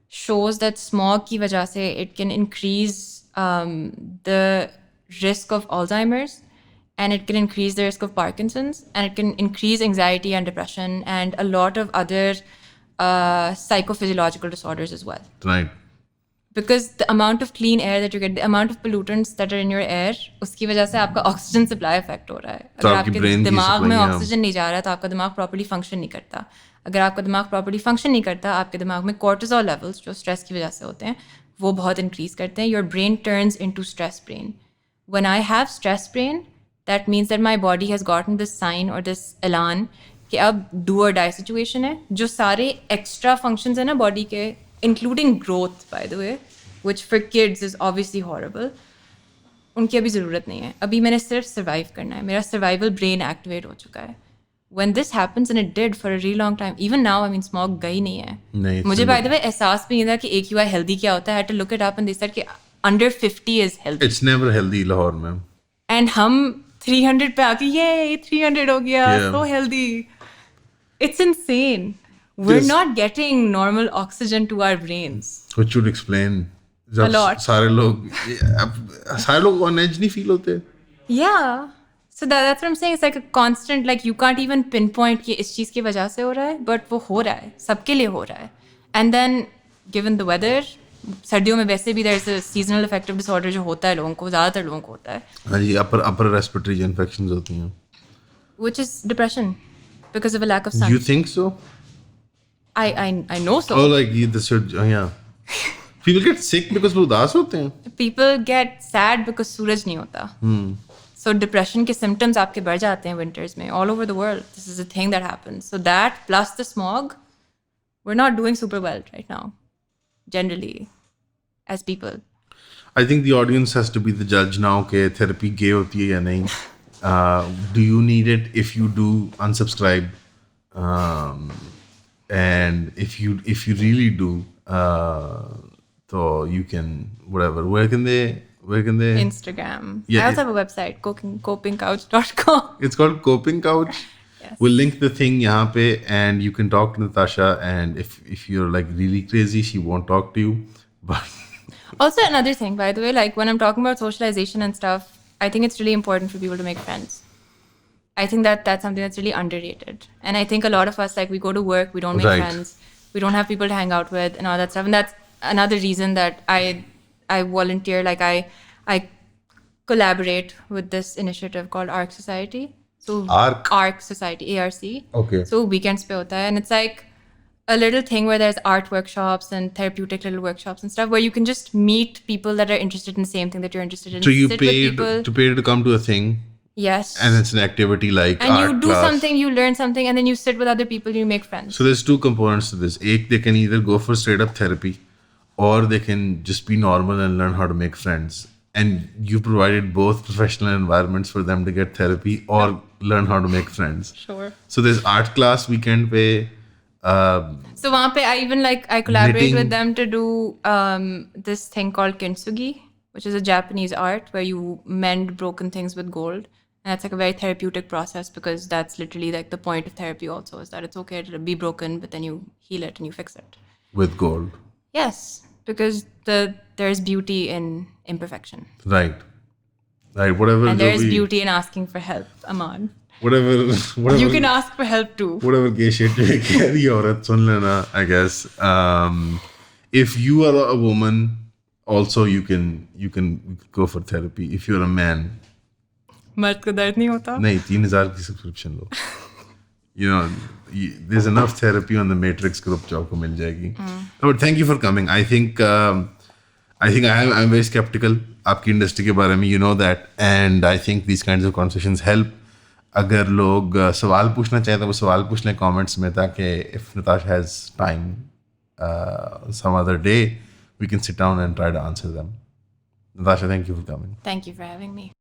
shows that smog ki wajah se it can increase the risk of Alzheimer's, and it can increase the risk of Parkinson's, and it can increase anxiety and depression and a lot of other psychophysiological disorders as well. right. Because the amount of clean air that you get, the amount of pollutants that are in your air, उसकी वजह से आपका oxygen supply effect हो रहा है. तो अगर आपकी आपके brain की दिमाग में supply, हाँ. ऑक्सीजन नहीं जा रहा है तो आपका दिमाग प्रॉपर्ली फंक्शन नहीं करता. अगर आपका दिमाग प्रॉपर्ली फंक्शन नहीं करता, आपके दिमाग में कॉर्टिसोल लेवल्स जो स्ट्रेस की वजह से होते हैं वो बहुत इंक्रीज करते हैं. Your brain turns into stress brain. When I have stress brain, that means that my body has gotten this sign और दिस एलान कि अब डू और डाई सिचुएशन है. जो सारे एक्स्ट्रा फंक्शंस हैं ना बॉडी के including growth, by the way, which for kids is obviously horrible. उनकी अभी ज़रूरत नहीं है. अभी मैंने सिर्फ सर्वाइव करना है. मेरा सर्वाइवल ब्रेन एक्टिवेट हो चुका है. When this happens, and it did for a really long time, even now, I mean, smog गई नहीं है. नहीं, मुझे by the way एहसास भी नहीं था कि AQI healthy क्या होता है. I had to look it up and they said कि under 50 is healthy. It's never healthy Lahore में. And हम 300 पे आके ये 300 हो गया, Yeah. so healthy. It's insane. We're Yes. not getting normal oxygen to our brains. Which should explain. जब A lot. सारे लोग on edge नहीं feel होते. Yeah. So that's what I'm saying. It's like a constant, like you can't even pinpoint कि इस चीज़ की वजह से हो रहा है, but वो हो रहा है, सबके लिए हो रहा है. And then, given the weather, सर्दियों में वैसे भी there's a seasonal affective disorder जो होता है लोगों को, ज़्यादातर लोगों को होता है, हाँ जी, upper respiratory infections होती हैं. which is depression because of a lack of sun. You think so? I know so. Oh, like this should, yeah. People get sick because वो उदास होते हैं. People get sad because सूरज नहीं होता. So depression के symptoms आपके बढ़ जाते हैं winters में all over the world. This is a thing that happens. So that plus the smog, we're not doing super well right now, generally, as people. I think the audience has to be the judge now कि therapy gay होती है या नहीं. Do you need it? If you do, unsubscribe. And if you really do, so you can whatever. Where can they? Instagram. Yeah, I also have a website, copingcouch.com. It's called Coping Couch. Yes. We'll link the thing यहाँ पे, and you can talk to Natasha. And if you're like really crazy, she won't talk to you. But Also, another thing, by the way, like when I'm talking about socialization and stuff, I think it's really important for people to make friends. I think that's something that's really underrated. And I think a lot of us, like, we go to work, we don't make Right. friends, we don't have people to hang out with, and all that stuff. And that's another reason that I volunteer, like, I collaborate with this initiative called ARC Society. So ARC Society, ARC. Okay. So weekends pe hota hai, and it's like a little thing where there's art workshops and therapeutic little workshops and stuff where you can just meet people that are interested in the same thing that you're interested in. so you Sit with paid people. to pay to come to a thing, Yes. and it's an activity like And art you do class. something, you learn something, and then you sit with other people, you make friends. So there's two components to this. Ek, they can either go for straight up therapy, or they can just be normal and learn how to make friends. And you provided both professional environments for them to get therapy or learn how to make friends. Sure. So there's art class weekend पे So wahan pe I collaborate Knitting. with them to do this thing called kintsugi, which is a Japanese art where you mend broken things with gold. And that's like a very therapeutic process because that's literally like the point of therapy also, is that it's okay to be broken, but then you heal it and you fix it. with gold. Yes, because there's beauty in imperfection. Right. Whatever. And जो there's भी- beauty in asking for help, Aman. Whatever. You can ask for help too. whatever gay shit you कह रही है औरत सुन लेना. I guess. If you are a woman, also you can go for therapy. If you're a man, मर्द को दर्द नहीं होता? नहीं 3,000 की subscription low. You know, there's enough therapy on the Matrix group जो आपको मिल जाएगी. But thank you for coming. I think I'm very skeptical आपकी इंडस्ट्री के बारे में. You know that, and I think these kinds of conversations help. अगर लोग सवाल पूछना चाहे तो वो सवाल पूछ लें कमेंट्स में, ताकि if Natasha has time some other day we can sit down and try to answer them. Natasha, thank you for coming. Thank you for having me.